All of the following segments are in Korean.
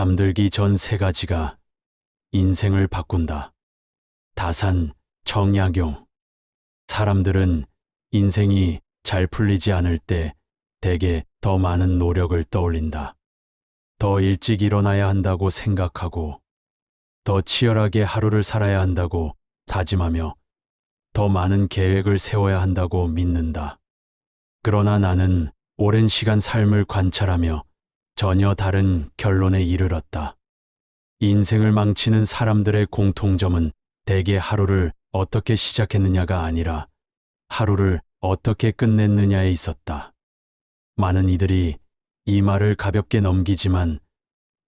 잠들기 전 세 가지가 인생을 바꾼다. 다산, 정약용. 사람들은 인생이 잘 풀리지 않을 때 대개 더 많은 노력을 떠올린다. 더 일찍 일어나야 한다고 생각하고, 더 치열하게 하루를 살아야 한다고 다짐하며, 더 많은 계획을 세워야 한다고 믿는다. 그러나 나는 오랜 시간 삶을 관찰하며 전혀 다른 결론에 이르렀다. 인생을 망치는 사람들의 공통점은 대개 하루를 어떻게 시작했느냐가 아니라 하루를 어떻게 끝냈느냐에 있었다. 많은 이들이 이 말을 가볍게 넘기지만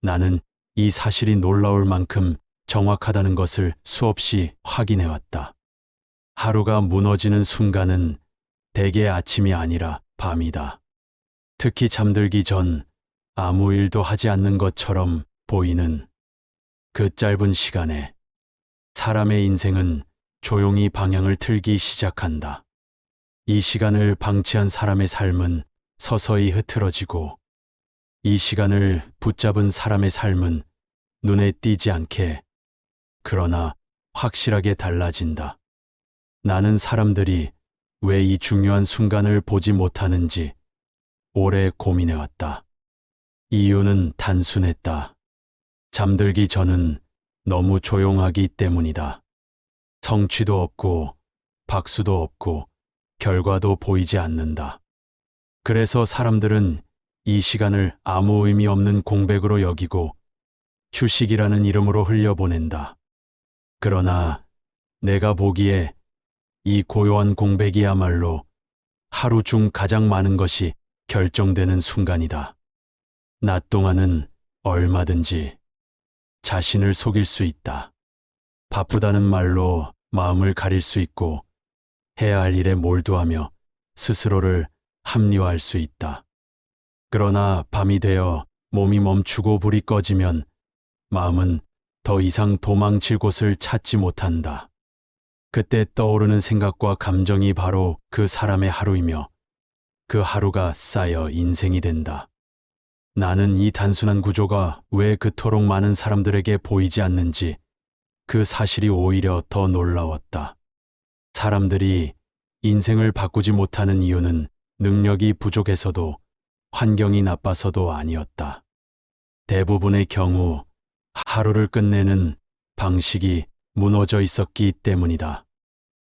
나는 이 사실이 놀라울 만큼 정확하다는 것을 수없이 확인해왔다. 하루가 무너지는 순간은 대개 아침이 아니라 밤이다. 특히 잠들기 전 아무 일도 하지 않는 것처럼 보이는 그 짧은 시간에 사람의 인생은 조용히 방향을 틀기 시작한다. 이 시간을 방치한 사람의 삶은 서서히 흐트러지고, 이 시간을 붙잡은 사람의 삶은 눈에 띄지 않게, 그러나 확실하게 달라진다. 나는 사람들이 왜 이 중요한 순간을 보지 못하는지 오래 고민해왔다. 이유는 단순했다. 잠들기 전은 너무 조용하기 때문이다. 성취도 없고, 박수도 없고, 결과도 보이지 않는다. 그래서 사람들은 이 시간을 아무 의미 없는 공백으로 여기고 휴식이라는 이름으로 흘려보낸다. 그러나 내가 보기에 이 고요한 공백이야말로 하루 중 가장 많은 것이 결정되는 순간이다. 낮 동안은 얼마든지 자신을 속일 수 있다. 바쁘다는 말로 마음을 가릴 수 있고, 해야 할 일에 몰두하며 스스로를 합리화할 수 있다. 그러나 밤이 되어 몸이 멈추고 불이 꺼지면 마음은 더 이상 도망칠 곳을 찾지 못한다. 그때 떠오르는 생각과 감정이 바로 그 사람의 하루이며, 그 하루가 쌓여 인생이 된다. 나는 이 단순한 구조가 왜 그토록 많은 사람들에게 보이지 않는지, 그 사실이 오히려 더 놀라웠다. 사람들이 인생을 바꾸지 못하는 이유는 능력이 부족해서도 환경이 나빠서도 아니었다. 대부분의 경우 하루를 끝내는 방식이 무너져 있었기 때문이다.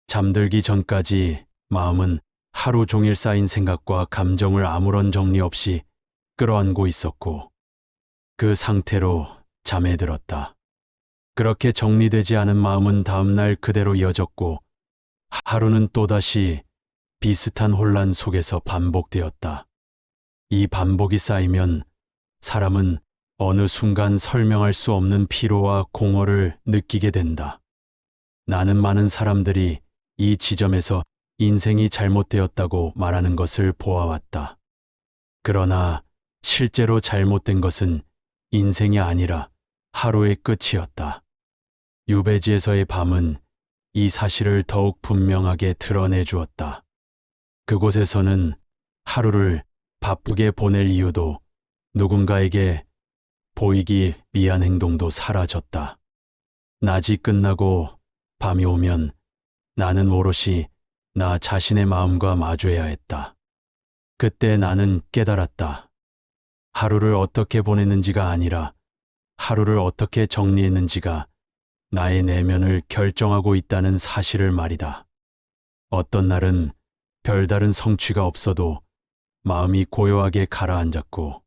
잠들기 전까지 마음은 하루 종일 쌓인 생각과 감정을 아무런 정리 없이 끌어안고 있었고, 그 상태로 잠에 들었다. 그렇게 정리되지 않은 마음은 다음날 그대로 이어졌고, 하루는 또다시 비슷한 혼란 속에서 반복되었다. 이 반복이 쌓이면 사람은 어느 순간 설명할 수 없는 피로와 공허를 느끼게 된다. 나는 많은 사람들이 이 지점에서 인생이 잘못되었다고 말하는 것을 보아왔다. 그러나 실제로 잘못된 것은 인생이 아니라 하루의 끝이었다. 유배지에서의 밤은 이 사실을 더욱 분명하게 드러내 주었다. 그곳에서는 하루를 바쁘게 보낼 이유도, 누군가에게 보이기 위한 행동도 사라졌다. 낮이 끝나고 밤이 오면 나는 오롯이 나 자신의 마음과 마주해야 했다. 그때 나는 깨달았다. 하루를 어떻게 보냈는지가 아니라 하루를 어떻게 정리했는지가 나의 내면을 결정하고 있다는 사실을 말이다. 어떤 날은 별다른 성취가 없어도 마음이 고요하게 가라앉았고,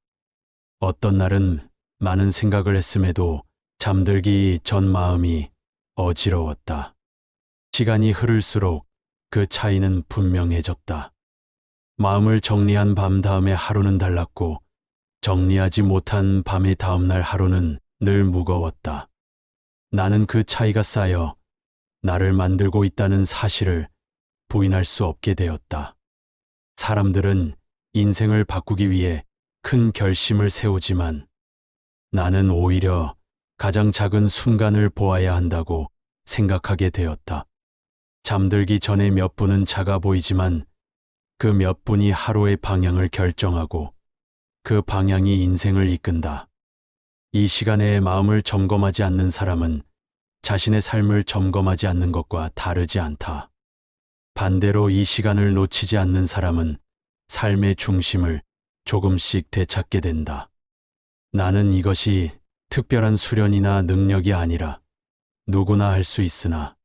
어떤 날은 많은 생각을 했음에도 잠들기 전 마음이 어지러웠다. 시간이 흐를수록 그 차이는 분명해졌다. 마음을 정리한 밤 다음에 하루는 달랐고, 정리하지 못한 밤의 다음날 하루는 늘 무거웠다. 나는 그 차이가 쌓여 나를 만들고 있다는 사실을 부인할 수 없게 되었다. 사람들은 인생을 바꾸기 위해 큰 결심을 세우지만 나는 오히려 가장 작은 순간을 보아야 한다고 생각하게 되었다. 잠들기 전에 몇 분은 작아 보이지만 그 몇 분이 하루의 방향을 결정하고 그 방향이 인생을 이끈다. 이 시간에 마음을 점검하지 않는 사람은 자신의 삶을 점검하지 않는 것과 다르지 않다. 반대로 이 시간을 놓치지 않는 사람은 삶의 중심을 조금씩 되찾게 된다. 나는 이것이 특별한 수련이나 능력이 아니라 누구나 할 수 있으나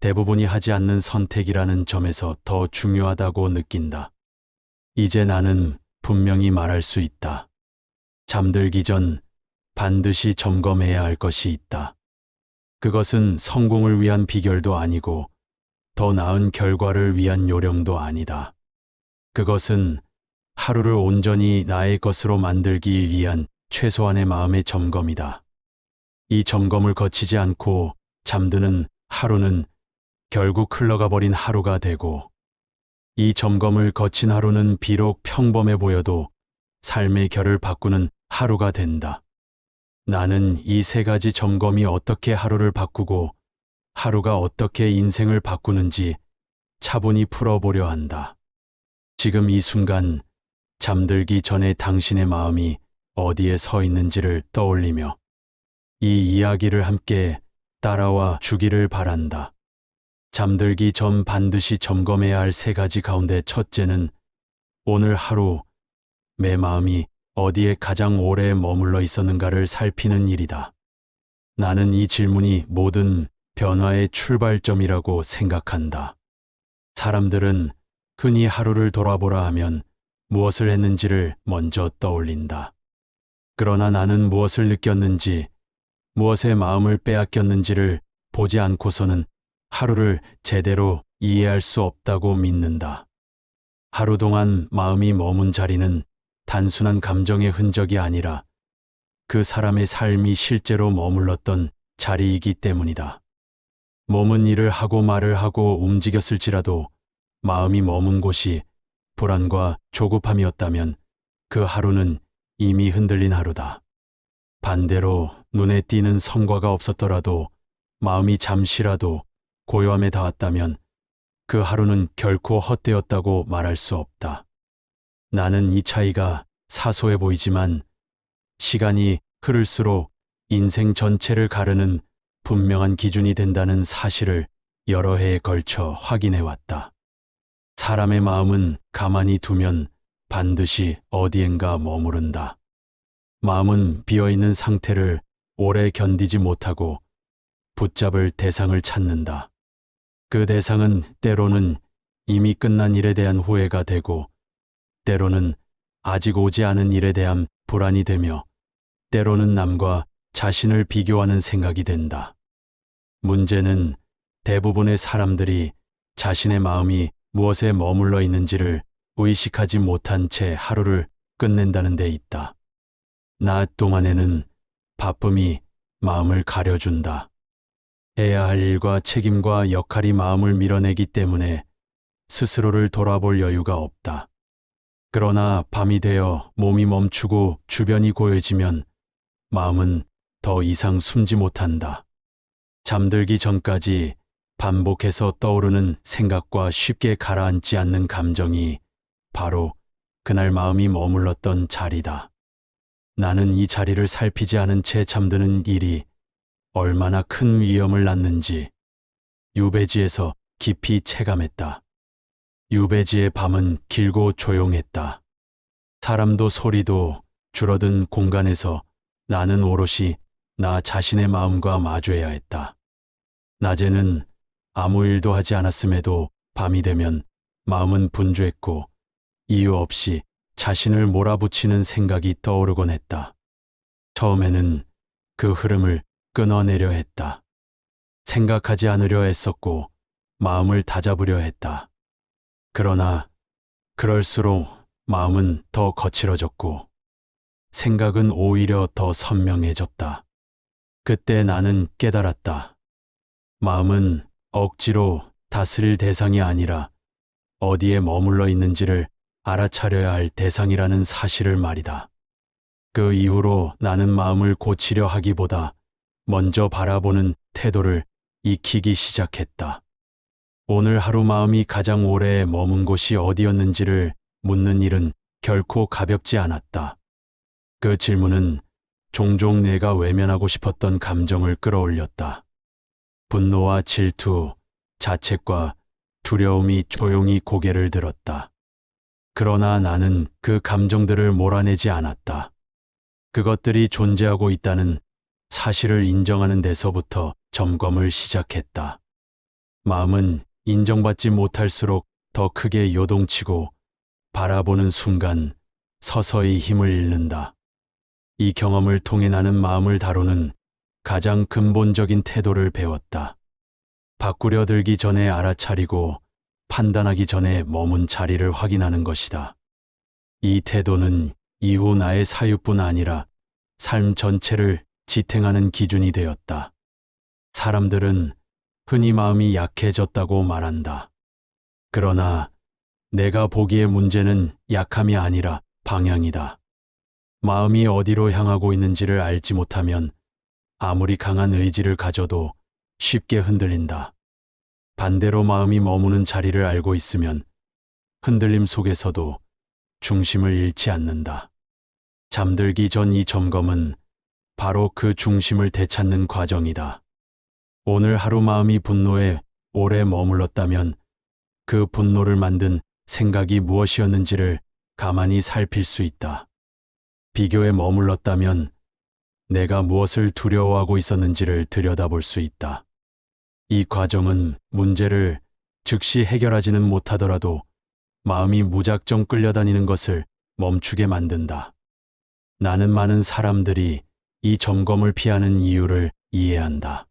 대부분이 하지 않는 선택이라는 점에서 더 중요하다고 느낀다. 이제 나는 분명히 말할 수 있다. 잠들기 전 반드시 점검해야 할 것이 있다. 그것은 성공을 위한 비결도 아니고 더 나은 결과를 위한 요령도 아니다. 그것은 하루를 온전히 나의 것으로 만들기 위한 최소한의 마음의 점검이다. 이 점검을 거치지 않고 잠드는 하루는 결국 흘러가 버린 하루가 되고, 이 점검을 거친 하루는 비록 평범해 보여도 삶의 결을 바꾸는 하루가 된다. 나는 이 세 가지 점검이 어떻게 하루를 바꾸고 하루가 어떻게 인생을 바꾸는지 차분히 풀어보려 한다. 지금 이 순간 잠들기 전에 당신의 마음이 어디에 서 있는지를 떠올리며 이 이야기를 함께 따라와 주기를 바란다. 잠들기 전 반드시 점검해야 할 세 가지 가운데 첫째는 오늘 하루 내 마음이 어디에 가장 오래 머물러 있었는가를 살피는 일이다. 나는 이 질문이 모든 변화의 출발점이라고 생각한다. 사람들은 흔히 하루를 돌아보라 하면 무엇을 했는지를 먼저 떠올린다. 그러나 나는 무엇을 느꼈는지, 무엇에 마음을 빼앗겼는지를 보지 않고서는 하루를 제대로 이해할 수 없다고 믿는다. 하루 동안 마음이 머문 자리는 단순한 감정의 흔적이 아니라 그 사람의 삶이 실제로 머물렀던 자리이기 때문이다. 몸은 일을 하고 말을 하고 움직였을지라도 마음이 머문 곳이 불안과 조급함이었다면 그 하루는 이미 흔들린 하루다. 반대로 눈에 띄는 성과가 없었더라도 마음이 잠시라도 고요함에 닿았다면 그 하루는 결코 헛되었다고 말할 수 없다. 나는 이 차이가 사소해 보이지만 시간이 흐를수록 인생 전체를 가르는 분명한 기준이 된다는 사실을 여러 해에 걸쳐 확인해 왔다. 사람의 마음은 가만히 두면 반드시 어디엔가 머무른다. 마음은 비어있는 상태를 오래 견디지 못하고 붙잡을 대상을 찾는다. 그 대상은 때로는 이미 끝난 일에 대한 후회가 되고, 때로는 아직 오지 않은 일에 대한 불안이 되며, 때로는 남과 자신을 비교하는 생각이 된다. 문제는 대부분의 사람들이 자신의 마음이 무엇에 머물러 있는지를 의식하지 못한 채 하루를 끝낸다는 데 있다. 낮 동안에는 바쁨이 마음을 가려준다. 해야 할 일과 책임과 역할이 마음을 밀어내기 때문에 스스로를 돌아볼 여유가 없다. 그러나 밤이 되어 몸이 멈추고 주변이 고요해지면 마음은 더 이상 숨지 못한다. 잠들기 전까지 반복해서 떠오르는 생각과 쉽게 가라앉지 않는 감정이 바로 그날 마음이 머물렀던 자리다. 나는 이 자리를 살피지 않은 채 잠드는 일이 얼마나 큰 위험을 낳는지 유배지에서 깊이 체감했다. 유배지의 밤은 길고 조용했다. 사람도 소리도 줄어든 공간에서 나는 오롯이 나 자신의 마음과 마주해야 했다. 낮에는 아무 일도 하지 않았음에도 밤이 되면 마음은 분주했고 이유 없이 자신을 몰아붙이는 생각이 떠오르곤 했다. 처음에는 그 흐름을 끊어내려 했다. 생각하지 않으려 했었고 마음을 다잡으려 했다. 그러나 그럴수록 마음은 더 거칠어졌고 생각은 오히려 더 선명해졌다. 그때 나는 깨달았다. 마음은 억지로 다스릴 대상이 아니라 어디에 머물러 있는지를 알아차려야 할 대상이라는 사실을 말이다. 그 이후로 나는 마음을 고치려 하기보다 먼저 바라보는 태도를 익히기 시작했다. 오늘 하루 마음이 가장 오래 머문 곳이 어디였는지를 묻는 일은 결코 가볍지 않았다. 그 질문은 종종 내가 외면하고 싶었던 감정을 끌어올렸다. 분노와 질투, 자책과 두려움이 조용히 고개를 들었다. 그러나 나는 그 감정들을 몰아내지 않았다. 그것들이 존재하고 있다는 사실을 인정하는 데서부터 점검을 시작했다. 마음은 인정받지 못할수록 더 크게 요동치고 바라보는 순간 서서히 힘을 잃는다. 이 경험을 통해 나는 마음을 다루는 가장 근본적인 태도를 배웠다. 바꾸려 들기 전에 알아차리고 판단하기 전에 머문 자리를 확인하는 것이다. 이 태도는 이후 나의 사유뿐 아니라 삶 전체를 지탱하는 기준이 되었다. 사람들은 흔히 마음이 약해졌다고 말한다. 그러나 내가 보기에 문제는 약함이 아니라 방향이다. 마음이 어디로 향하고 있는지를 알지 못하면 아무리 강한 의지를 가져도 쉽게 흔들린다. 반대로 마음이 머무는 자리를 알고 있으면 흔들림 속에서도 중심을 잃지 않는다. 잠들기 전 이 점검은 바로 그 중심을 되찾는 과정이다. 오늘 하루 마음이 분노에 오래 머물렀다면 그 분노를 만든 생각이 무엇이었는지를 가만히 살필 수 있다. 비교에 머물렀다면 내가 무엇을 두려워하고 있었는지를 들여다볼 수 있다. 이 과정은 문제를 즉시 해결하지는 못하더라도 마음이 무작정 끌려다니는 것을 멈추게 만든다. 나는 많은 사람들이 이 점검을 피하는 이유를 이해한다.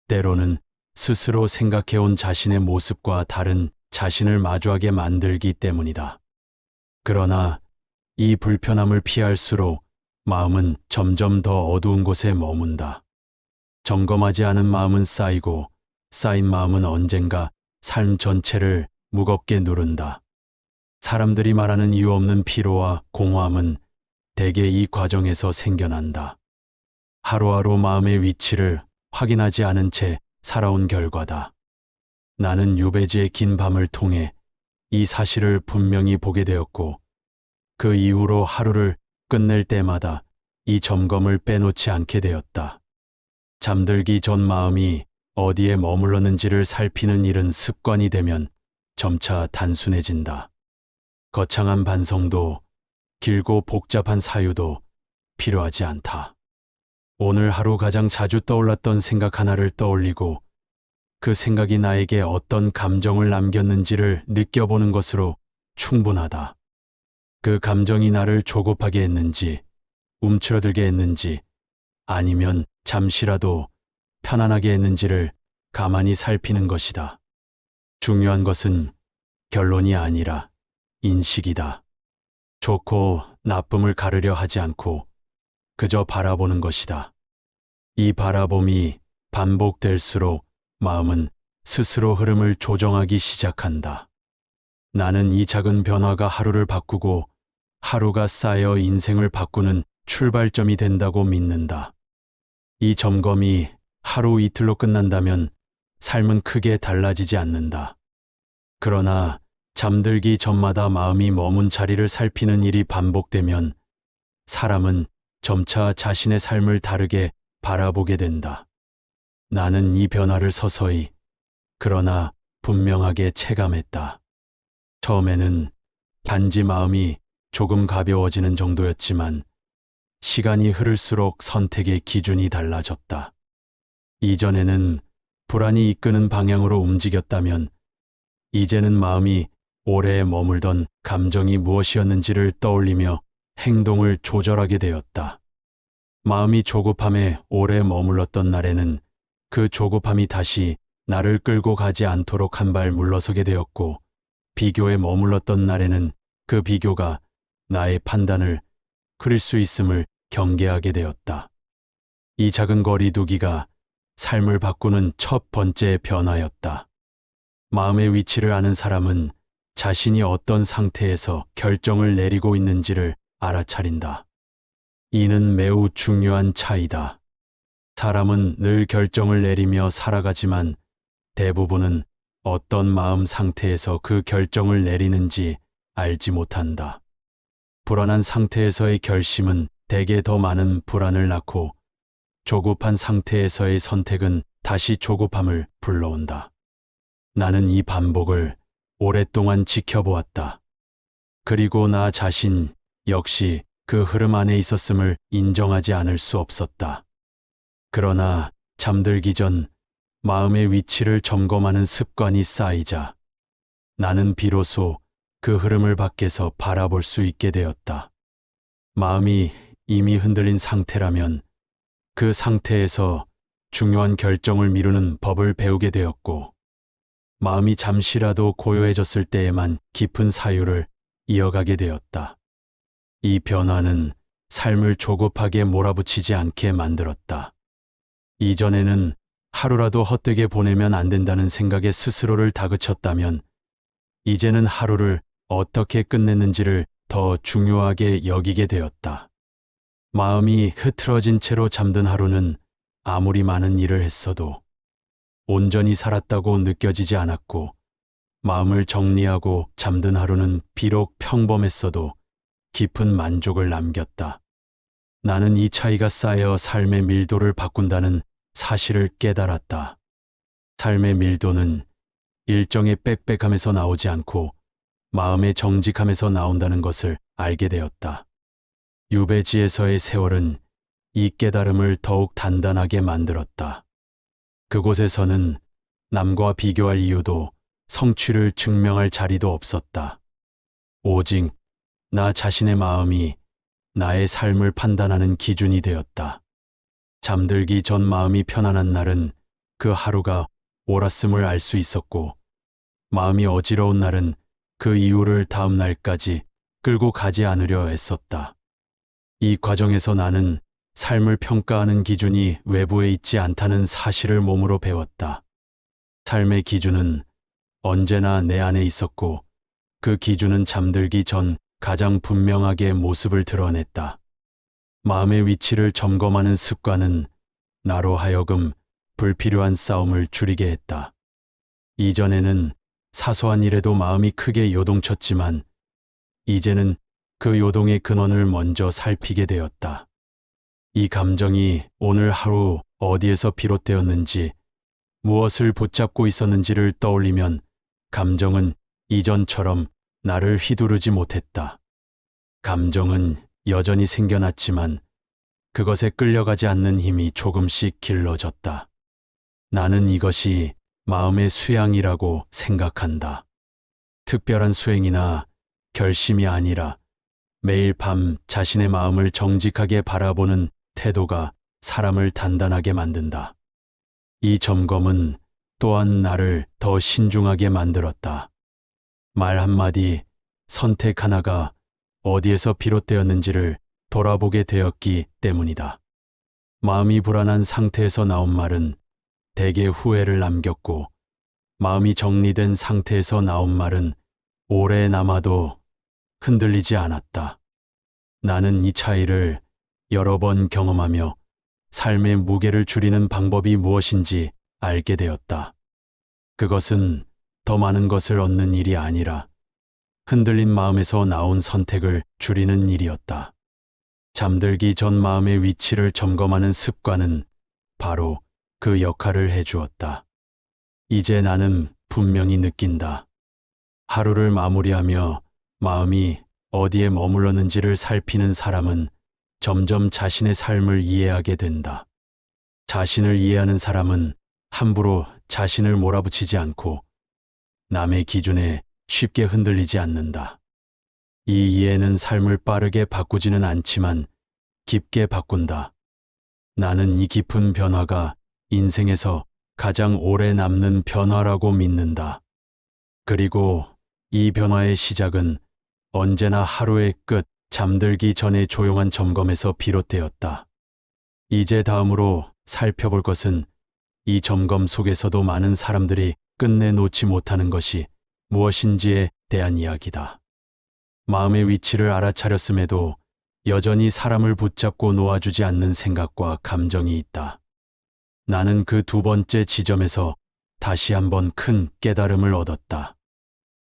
때로는 스스로 생각해온 자신의 모습과 다른 자신을 마주하게 만들기 때문이다. 그러나 이 불편함을 피할수록 마음은 점점 더 어두운 곳에 머문다. 점검하지 않은 마음은 쌓이고 쌓인 마음은 언젠가 삶 전체를 무겁게 누른다. 사람들이 말하는 이유 없는 피로와 공허함은 대개 이 과정에서 생겨난다. 하루하루 마음의 위치를 확인하지 않은 채 살아온 결과다. 나는 유배지의 긴 밤을 통해 이 사실을 분명히 보게 되었고 그 이후로 하루를 끝낼 때마다 이 점검을 빼놓지 않게 되었다. 잠들기 전 마음이 어디에 머물렀는지를 살피는 일은 습관이 되면 점차 단순해진다. 거창한 반성도 길고 복잡한 사유도 필요하지 않다. 오늘 하루 가장 자주 떠올랐던 생각 하나를 떠올리고 그 생각이 나에게 어떤 감정을 남겼는지를 느껴보는 것으로 충분하다. 그 감정이 나를 조급하게 했는지, 움츠러들게 했는지, 아니면 잠시라도 편안하게 했는지를 가만히 살피는 것이다. 중요한 것은 결론이 아니라 인식이다. 좋고 나쁨을 가르려 하지 않고 그저 바라보는 것이다. 이 바라봄이 반복될수록 마음은 스스로 흐름을 조정하기 시작한다. 나는 이 작은 변화가 하루를 바꾸고 하루가 쌓여 인생을 바꾸는 출발점이 된다고 믿는다. 이 점검이 하루 이틀로 끝난다면 삶은 크게 달라지지 않는다. 그러나 잠들기 전마다 마음이 머문 자리를 살피는 일이 반복되면 사람은 점차 자신의 삶을 다르게 바라보게 된다. 나는 이 변화를 서서히, 그러나 분명하게 체감했다. 처음에는 단지 마음이 조금 가벼워지는 정도였지만 시간이 흐를수록 선택의 기준이 달라졌다. 이전에는 불안이 이끄는 방향으로 움직였다면 이제는 마음이 오래 머물던 감정이 무엇이었는지를 떠올리며 행동을 조절하게 되었다. 마음이 조급함에 오래 머물렀던 날에는 그 조급함이 다시 나를 끌고 가지 않도록 한 발 물러서게 되었고, 비교에 머물렀던 날에는 그 비교가 나의 판단을 흐릴 수 있음을 경계하게 되었다. 이 작은 거리두기가 삶을 바꾸는 첫 번째 변화였다. 마음의 위치를 아는 사람은 자신이 어떤 상태에서 결정을 내리고 있는지를 알아차린다. 이는 매우 중요한 차이다. 사람은 늘 결정을 내리며 살아가지만 대부분은 어떤 마음 상태에서 그 결정을 내리는지 알지 못한다. 불안한 상태에서의 결심은 대개 더 많은 불안을 낳고 조급한 상태에서의 선택은 다시 조급함을 불러온다. 나는 이 반복을 오랫동안 지켜보았다. 그리고 나 자신 역시 그 흐름 안에 있었음을 인정하지 않을 수 없었다. 그러나 잠들기 전 마음의 위치를 점검하는 습관이 쌓이자 나는 비로소 그 흐름을 밖에서 바라볼 수 있게 되었다. 마음이 이미 흔들린 상태라면 그 상태에서 중요한 결정을 미루는 법을 배우게 되었고, 마음이 잠시라도 고요해졌을 때에만 깊은 사유를 이어가게 되었다. 이 변화는 삶을 조급하게 몰아붙이지 않게 만들었다. 이전에는 하루라도 헛되게 보내면 안 된다는 생각에 스스로를 다그쳤다면, 이제는 하루를 어떻게 끝냈는지를 더 중요하게 여기게 되었다. 마음이 흐트러진 채로 잠든 하루는 아무리 많은 일을 했어도 온전히 살았다고 느껴지지 않았고, 마음을 정리하고 잠든 하루는 비록 평범했어도 깊은 만족을 남겼다. 나는 이 차이가 쌓여 삶의 밀도를 바꾼다는 사실을 깨달았다. 삶의 밀도는 일정의 빽빽함에서 나오지 않고 마음의 정직함에서 나온다는 것을 알게 되었다. 유배지에서의 세월은 이 깨달음을 더욱 단단하게 만들었다. 그곳에서는 남과 비교할 이유도 성취를 증명할 자리도 없었다. 오직 나 자신의 마음이 나의 삶을 판단하는 기준이 되었다. 잠들기 전 마음이 편안한 날은 그 하루가 옳았음을 알 수 있었고, 마음이 어지러운 날은 그 이유를 다음 날까지 끌고 가지 않으려 애썼다. 이 과정에서 나는 삶을 평가하는 기준이 외부에 있지 않다는 사실을 몸으로 배웠다. 삶의 기준은 언제나 내 안에 있었고, 그 기준은 잠들기 전 가장 분명하게 모습을 드러냈다. 마음의 위치를 점검하는 습관은 나로 하여금 불필요한 싸움을 줄이게 했다. 이전에는 사소한 일에도 마음이 크게 요동쳤지만, 이제는 그 요동의 근원을 먼저 살피게 되었다. 이 감정이 오늘 하루 어디에서 비롯되었는지, 무엇을 붙잡고 있었는지를 떠올리면 감정은 이전처럼 나를 휘두르지 못했다. 감정은 여전히 생겨났지만 그것에 끌려가지 않는 힘이 조금씩 길러졌다. 나는 이것이 마음의 수양이라고 생각한다. 특별한 수행이나 결심이 아니라 매일 밤 자신의 마음을 정직하게 바라보는 태도가 사람을 단단하게 만든다. 이 점검은 또한 나를 더 신중하게 만들었다. 말 한마디, 선택 하나가 어디에서 비롯되었는지를 돌아보게 되었기 때문이다. 마음이 불안한 상태에서 나온 말은 대개 후회를 남겼고, 마음이 정리된 상태에서 나온 말은 오래 남아도 흔들리지 않았다. 나는 이 차이를 여러 번 경험하며 삶의 무게를 줄이는 방법이 무엇인지 알게 되었다. 그것은 더 많은 것을 얻는 일이 아니라 흔들린 마음에서 나온 선택을 줄이는 일이었다. 잠들기 전 마음의 위치를 점검하는 습관은 바로 그 역할을 해주었다. 이제 나는 분명히 느낀다. 하루를 마무리하며 마음이 어디에 머물렀는지를 살피는 사람은 점점 자신의 삶을 이해하게 된다. 자신을 이해하는 사람은 함부로 자신을 몰아붙이지 않고 남의 기준에 쉽게 흔들리지 않는다. 이 이해는 삶을 빠르게 바꾸지는 않지만 깊게 바꾼다. 나는 이 깊은 변화가 인생에서 가장 오래 남는 변화라고 믿는다. 그리고 이 변화의 시작은 언제나 하루의 끝, 잠들기 전의 조용한 점검에서 비롯되었다. 이제 다음으로 살펴볼 것은 이 점검 속에서도 많은 사람들이 끝내 놓지 못하는 것이 무엇인지에 대한 이야기다. 마음의 위치를 알아차렸음에도 여전히 사람을 붙잡고 놓아주지 않는 생각과 감정이 있다. 나는 그 두 번째 지점에서 다시 한번 큰 깨달음을 얻었다.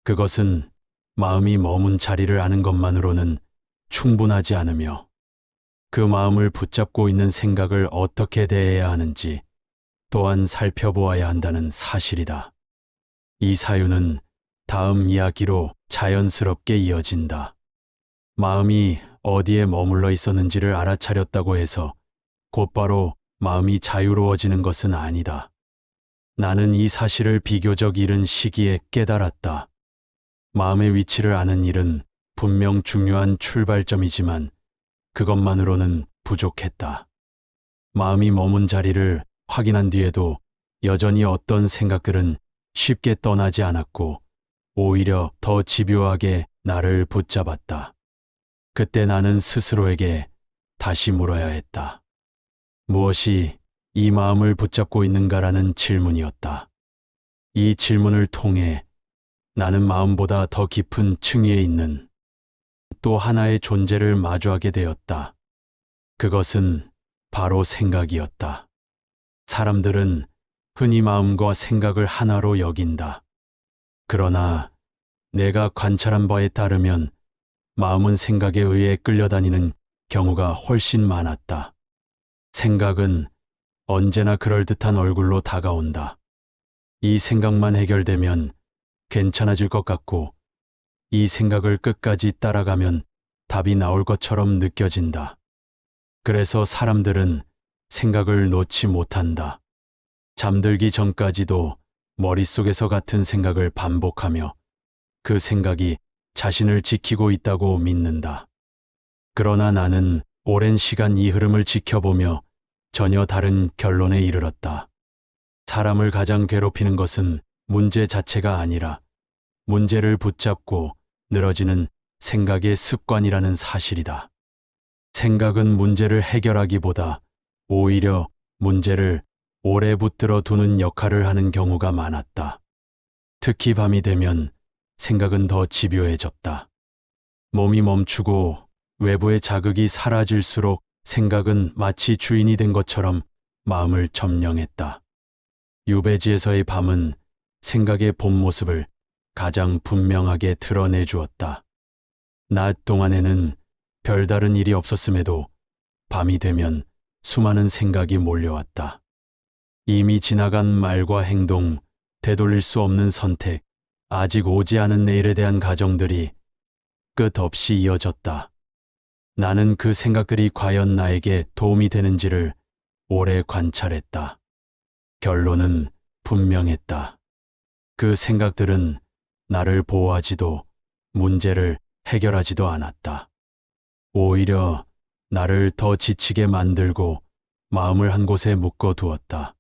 그것은 마음이 머문 자리를 아는 것만으로는 충분하지 않으며 그 마음을 붙잡고 있는 생각을 어떻게 대해야 하는지 또한 살펴보아야 한다는 사실이다. 이 사유는 다음 이야기로 자연스럽게 이어진다. 마음이 어디에 머물러 있었는지를 알아차렸다고 해서 곧바로 마음이 자유로워지는 것은 아니다. 나는 이 사실을 비교적 이른 시기에 깨달았다. 마음의 위치를 아는 일은 분명 중요한 출발점이지만 그것만으로는 부족했다. 마음이 머문 자리를 확인한 뒤에도 여전히 어떤 생각들은 쉽게 떠나지 않았고 오히려 더 집요하게 나를 붙잡았다. 그때 나는 스스로에게 다시 물어야 했다. 무엇이 이 마음을 붙잡고 있는가라는 질문이었다. 이 질문을 통해 나는 마음보다 더 깊은 층위에 있는 또 하나의 존재를 마주하게 되었다. 그것은 바로 생각이었다. 사람들은 흔히 마음과 생각을 하나로 여긴다. 그러나 내가 관찰한 바에 따르면 마음은 생각에 의해 끌려다니는 경우가 훨씬 많았다. 생각은 언제나 그럴듯한 얼굴로 다가온다. 이 생각만 해결되면 괜찮아질 것 같고 이 생각을 끝까지 따라가면 답이 나올 것처럼 느껴진다. 그래서 사람들은 생각을 놓지 못한다. 잠들기 전까지도 머릿속에서 같은 생각을 반복하며 그 생각이 자신을 지키고 있다고 믿는다. 그러나 나는 오랜 시간 이 흐름을 지켜보며 전혀 다른 결론에 이르렀다. 사람을 가장 괴롭히는 것은 문제 자체가 아니라 문제를 붙잡고 늘어지는 생각의 습관이라는 사실이다. 생각은 문제를 해결하기보다 오히려 문제를 오래 붙들어 두는 역할을 하는 경우가 많았다. 특히 밤이 되면 생각은 더 집요해졌다. 몸이 멈추고 외부의 자극이 사라질수록 생각은 마치 주인이 된 것처럼 마음을 점령했다. 유배지에서의 밤은 생각의 본 모습을 가장 분명하게 드러내 주었다. 낮 동안에는 별다른 일이 없었음에도 밤이 되면 수많은 생각이 몰려왔다. 이미 지나간 말과 행동, 되돌릴 수 없는 선택, 아직 오지 않은 내일에 대한 가정들이 끝없이 이어졌다. 나는 그 생각들이 과연 나에게 도움이 되는지를 오래 관찰했다. 결론은 분명했다. 그 생각들은 나를 보호하지도 문제를 해결하지도 않았다. 오히려 나를 더 지치게 만들고 마음을 한 곳에 묶어 두었다.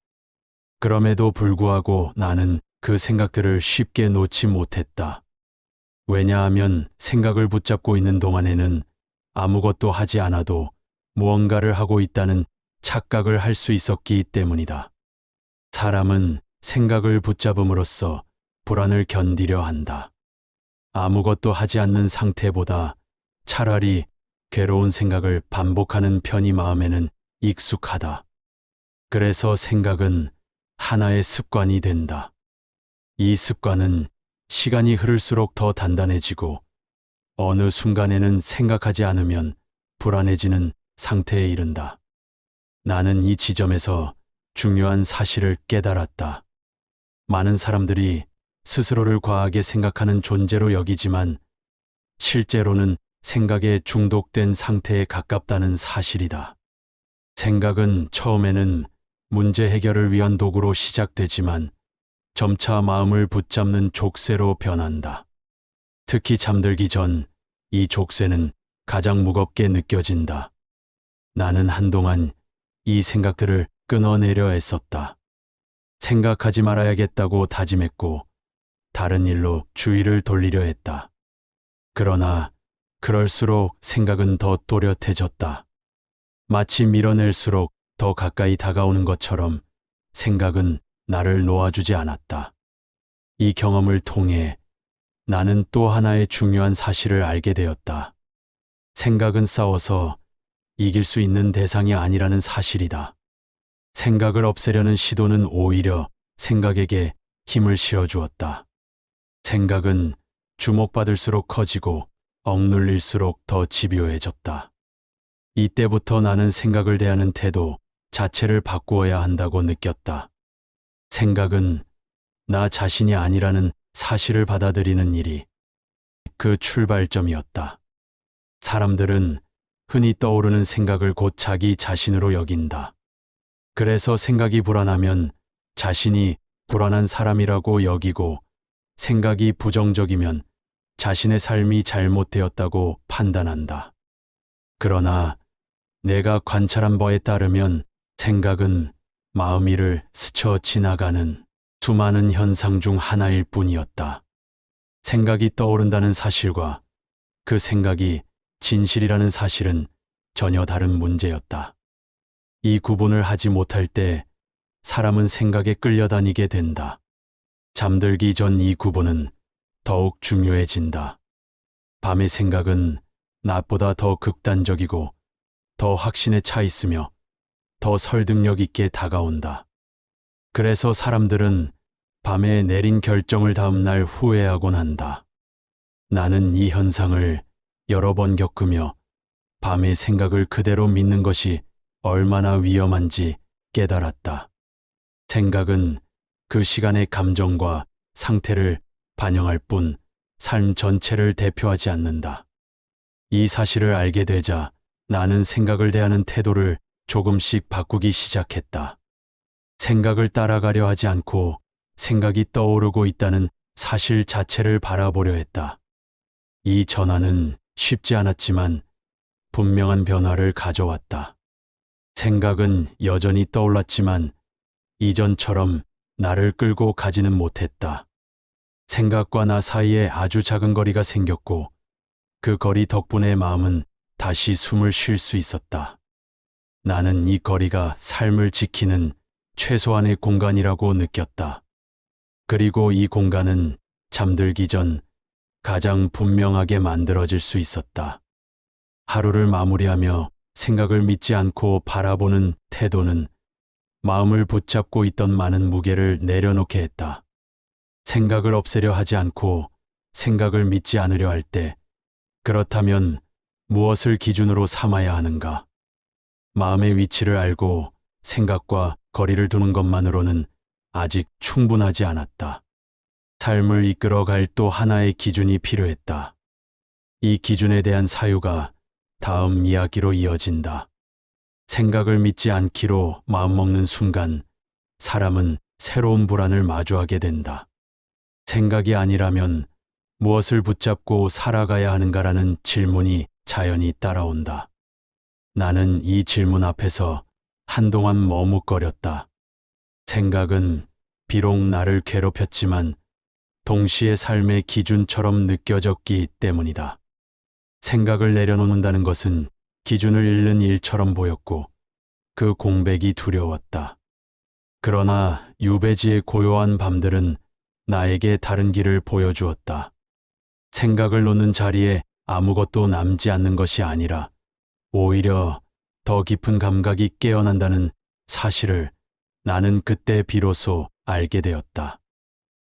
그럼에도 불구하고 나는 그 생각들을 쉽게 놓지 못했다. 왜냐하면 생각을 붙잡고 있는 동안에는 아무것도 하지 않아도 무언가를 하고 있다는 착각을 할 수 있었기 때문이다. 사람은 생각을 붙잡음으로써 불안을 견디려 한다. 아무것도 하지 않는 상태보다 차라리 괴로운 생각을 반복하는 편이 마음에는 익숙하다. 그래서 생각은 하나의 습관이 된다. 이 습관은 시간이 흐를수록 더 단단해지고 어느 순간에는 생각하지 않으면 불안해지는 상태에 이른다. 나는 이 지점에서 중요한 사실을 깨달았다. 많은 사람들이 스스로를 과하게 생각하는 존재로 여기지만 실제로는 생각에 중독된 상태에 가깝다는 사실이다. 생각은 처음에는 문제 해결을 위한 도구로 시작되지만 점차 마음을 붙잡는 족쇄로 변한다. 특히 잠들기 전 이 족쇄는 가장 무겁게 느껴진다. 나는 한동안 이 생각들을 끊어내려 애썼다. 생각하지 말아야겠다고 다짐했고 다른 일로 주의를 돌리려 했다. 그러나 그럴수록 생각은 더 또렷해졌다. 마치 밀어낼수록 더 가까이 다가오는 것처럼 생각은 나를 놓아주지 않았다. 이 경험을 통해 나는 또 하나의 중요한 사실을 알게 되었다. 생각은 싸워서 이길 수 있는 대상이 아니라는 사실이다. 생각을 없애려는 시도는 오히려 생각에게 힘을 실어주었다. 생각은 주목받을수록 커지고 억눌릴수록 더 집요해졌다. 이때부터 나는 생각을 대하는 태도 자체를 바꾸어야 한다고 느꼈다. 생각은 나 자신이 아니라는 사실을 받아들이는 일이 그 출발점이었다. 사람들은 흔히 떠오르는 생각을 곧 자기 자신으로 여긴다. 그래서 생각이 불안하면 자신이 불안한 사람이라고 여기고, 생각이 부정적이면 자신의 삶이 잘못되었다고 판단한다. 그러나 내가 관찰한 바에 따르면 생각은 마음 위를 스쳐 지나가는 수많은 현상 중 하나일 뿐이었다. 생각이 떠오른다는 사실과 그 생각이 진실이라는 사실은 전혀 다른 문제였다. 이 구분을 하지 못할 때 사람은 생각에 끌려다니게 된다. 잠들기 전 이 구분은 더욱 중요해진다. 밤의 생각은 낮보다 더 극단적이고 더 확신에 차 있으며 더 설득력 있게 다가온다. 그래서 사람들은 밤에 내린 결정을 다음날 후회하곤 한다. 나는 이 현상을 여러 번 겪으며 밤의 생각을 그대로 믿는 것이 얼마나 위험한지 깨달았다. 생각은 그 시간의 감정과 상태를 반영할 뿐 삶 전체를 대표하지 않는다. 이 사실을 알게 되자 나는 생각을 대하는 태도를 조금씩 바꾸기 시작했다. 생각을 따라가려 하지 않고 생각이 떠오르고 있다는 사실 자체를 바라보려 했다. 이 전환은 쉽지 않았지만 분명한 변화를 가져왔다. 생각은 여전히 떠올랐지만 이전처럼 나를 끌고 가지는 못했다. 생각과 나 사이에 아주 작은 거리가 생겼고, 그 거리 덕분에 마음은 다시 숨을 쉴 수 있었다. 나는 이 거리가 삶을 지키는 최소한의 공간이라고 느꼈다. 그리고 이 공간은 잠들기 전 가장 분명하게 만들어질 수 있었다. 하루를 마무리하며 생각을 믿지 않고 바라보는 태도는 마음을 붙잡고 있던 많은 무게를 내려놓게 했다. 생각을 없애려 하지 않고 생각을 믿지 않으려 할 때, 그렇다면 무엇을 기준으로 삼아야 하는가? 마음의 위치를 알고 생각과 거리를 두는 것만으로는 아직 충분하지 않았다. 삶을 이끌어갈 또 하나의 기준이 필요했다. 이 기준에 대한 사유가 다음 이야기로 이어진다. 생각을 믿지 않기로 마음먹는 순간 사람은 새로운 불안을 마주하게 된다. 생각이 아니라면 무엇을 붙잡고 살아가야 하는가라는 질문이 자연히 따라온다. 나는 이 질문 앞에서 한동안 머뭇거렸다. 생각은 비록 나를 괴롭혔지만 동시에 삶의 기준처럼 느껴졌기 때문이다. 생각을 내려놓는다는 것은 기준을 잃는 일처럼 보였고 그 공백이 두려웠다. 그러나 유배지의 고요한 밤들은 나에게 다른 길을 보여주었다. 생각을 놓는 자리에 아무것도 남지 않는 것이 아니라 오히려 더 깊은 감각이 깨어난다는 사실을 나는 그때 비로소 알게 되었다.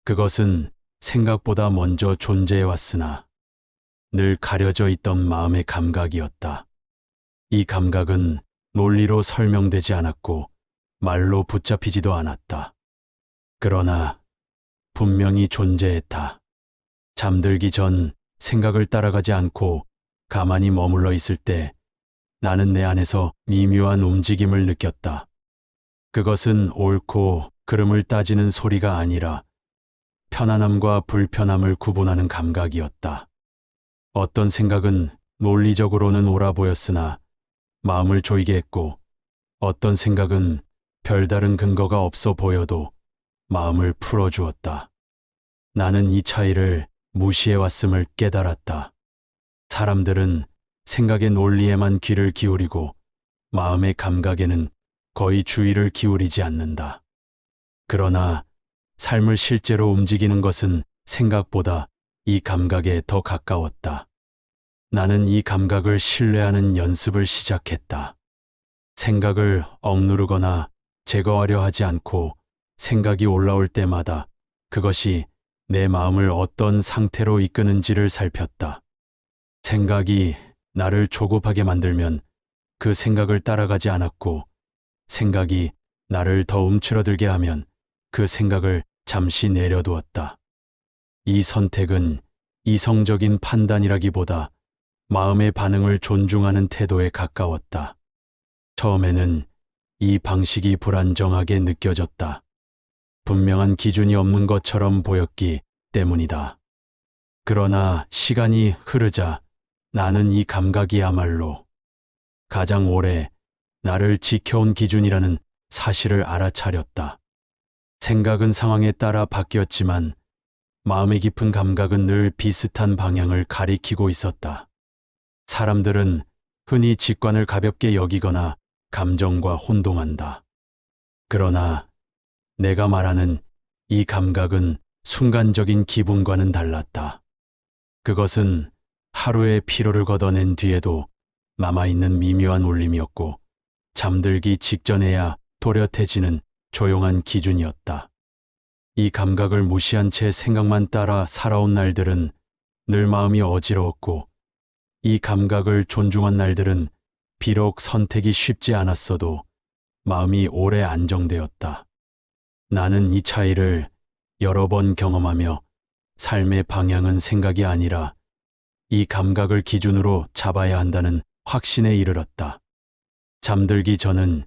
그것은 생각보다 먼저 존재해 왔으나 늘 가려져 있던 마음의 감각이었다. 이 감각은 논리로 설명되지 않았고 말로 붙잡히지도 않았다. 그러나 분명히 존재했다. 잠들기 전 생각을 따라가지 않고 가만히 머물러 있을 때 나는 내 안에서 미묘한 움직임을 느꼈다. 그것은 옳고 그름을 따지는 소리가 아니라 편안함과 불편함을 구분하는 감각이었다. 어떤 생각은 논리적으로는 옳아 보였으나 마음을 조이게 했고, 어떤 생각은 별다른 근거가 없어 보여도 마음을 풀어주었다. 나는 이 차이를 무시해왔음을 깨달았다. 사람들은 생각의 논리에만 귀를 기울이고 마음의 감각에는 거의 주의를 기울이지 않는다. 그러나 삶을 실제로 움직이는 것은 생각보다 이 감각에 더 가까웠다. 나는 이 감각을 신뢰하는 연습을 시작했다. 생각을 억누르거나 제거하려 하지 않고 생각이 올라올 때마다 그것이 내 마음을 어떤 상태로 이끄는지를 살폈다. 생각이 나를 조급하게 만들면 그 생각을 따라가지 않았고 생각이 나를 더 움츠러들게 하면 그 생각을 잠시 내려두었다. 이 선택은 이성적인 판단이라기보다 마음의 반응을 존중하는 태도에 가까웠다. 처음에는 이 방식이 불안정하게 느껴졌다. 분명한 기준이 없는 것처럼 보였기 때문이다. 그러나 시간이 흐르자 나는 이 감각이야말로 가장 오래 나를 지켜온 기준이라는 사실을 알아차렸다. 생각은 상황에 따라 바뀌었지만 마음의 깊은 감각은 늘 비슷한 방향을 가리키고 있었다. 사람들은 흔히 직관을 가볍게 여기거나 감정과 혼동한다. 그러나 내가 말하는 이 감각은 순간적인 기분과는 달랐다. 그것은 하루의 피로를 걷어낸 뒤에도 남아있는 미묘한 울림이었고 잠들기 직전에야 도렷해지는 조용한 기준이었다. 이 감각을 무시한 채 생각만 따라 살아온 날들은 늘 마음이 어지러웠고 이 감각을 존중한 날들은 비록 선택이 쉽지 않았어도 마음이 오래 안정되었다. 나는 이 차이를 여러 번 경험하며 삶의 방향은 생각이 아니라 이 감각을 기준으로 잡아야 한다는 확신에 이르렀다. 잠들기 전은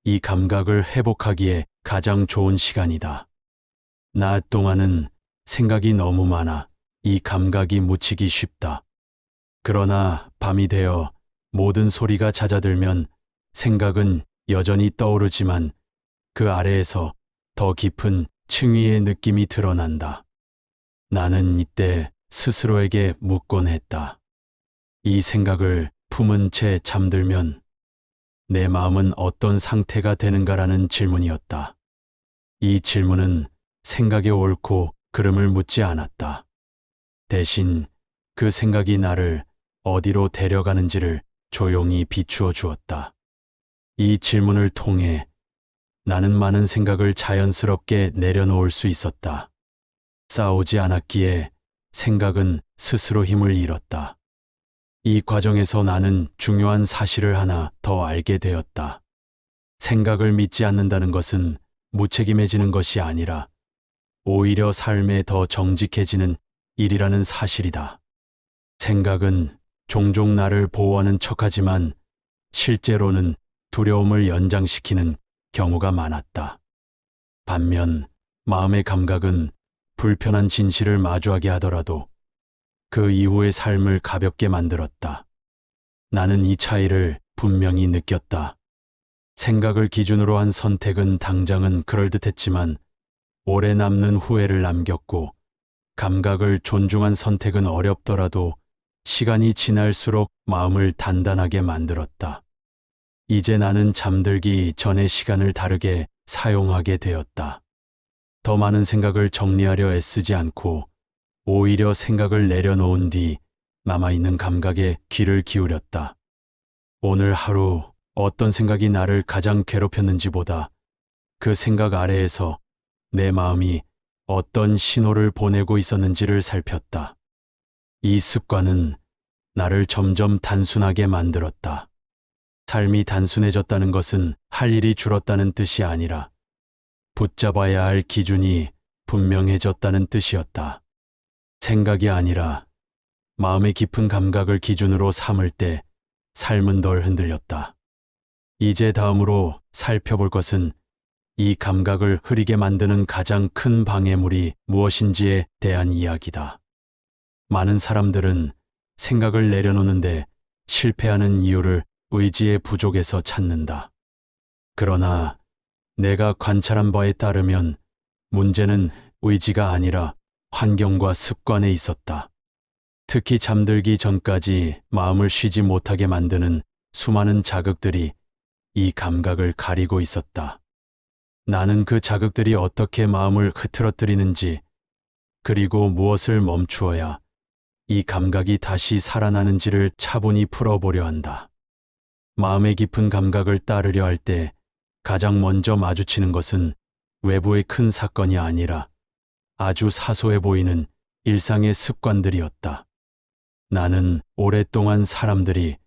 이 감각을 회복하기에 가장 좋은 시간이다. 낮 동안은 생각이 너무 많아 이 감각이 묻히기 쉽다. 그러나 밤이 되어 모든 소리가 잦아들면 생각은 여전히 떠오르지만 그 아래에서 더 깊은 층위의 느낌이 드러난다. 나는 이때 스스로에게 묻곤 했다. 이 생각을 품은 채 잠들면 내 마음은 어떤 상태가 되는가라는 질문이었다. 이 질문은 생각의 옳고 그름을 묻지 않았다. 대신 그 생각이 나를 어디로 데려가는지를 조용히 비추어 주었다. 이 질문을 통해 나는 많은 생각을 자연스럽게 내려놓을 수 있었다. 싸우지 않았기에 생각은 스스로 힘을 잃었다. 이 과정에서 나는 중요한 사실을 하나 더 알게 되었다. 생각을 믿지 않는다는 것은 무책임해지는 것이 아니라 오히려 삶에 더 정직해지는 일이라는 사실이다. 생각은 종종 나를 보호하는 척하지만 실제로는 두려움을 연장시키는 경우가 많았다. 반면 마음의 감각은 불편한 진실을 마주하게 하더라도 그 이후의 삶을 가볍게 만들었다. 나는 이 차이를 분명히 느꼈다. 생각을 기준으로 한 선택은 당장은 그럴듯했지만 오래 남는 후회를 남겼고 감각을 존중한 선택은 어렵더라도 시간이 지날수록 마음을 단단하게 만들었다. 이제 나는 잠들기 전의 시간을 다르게 사용하게 되었다. 더 많은 생각을 정리하려 애쓰지 않고 오히려 생각을 내려놓은 뒤 남아있는 감각에 귀를 기울였다. 오늘 하루 어떤 생각이 나를 가장 괴롭혔는지보다 그 생각 아래에서 내 마음이 어떤 신호를 보내고 있었는지를 살폈다. 이 습관은 나를 점점 단순하게 만들었다. 삶이 단순해졌다는 것은 할 일이 줄었다는 뜻이 아니라 붙잡아야 할 기준이 분명해졌다는 뜻이었다. 생각이 아니라 마음의 깊은 감각을 기준으로 삼을 때 삶은 덜 흔들렸다. 이제 다음으로 살펴볼 것은 이 감각을 흐리게 만드는 가장 큰 방해물이 무엇인지에 대한 이야기다. 많은 사람들은 생각을 내려놓는데 실패하는 이유를 의지의 부족에서 찾는다. 그러나 내가 관찰한 바에 따르면 문제는 의지가 아니라 환경과 습관에 있었다. 특히 잠들기 전까지 마음을 쉬지 못하게 만드는 수많은 자극들이 이 감각을 가리고 있었다. 나는 그 자극들이 어떻게 마음을 흐트러뜨리는지, 그리고 무엇을 멈추어야 이 감각이 다시 살아나는지를 차분히 풀어보려 한다. 마음의 깊은 감각을 따르려 할 때 가장 먼저 마주치는 것은 외부의 큰 사건이 아니라 아주 사소해 보이는 일상의 습관들이었다. 나는 오랫동안 사람들이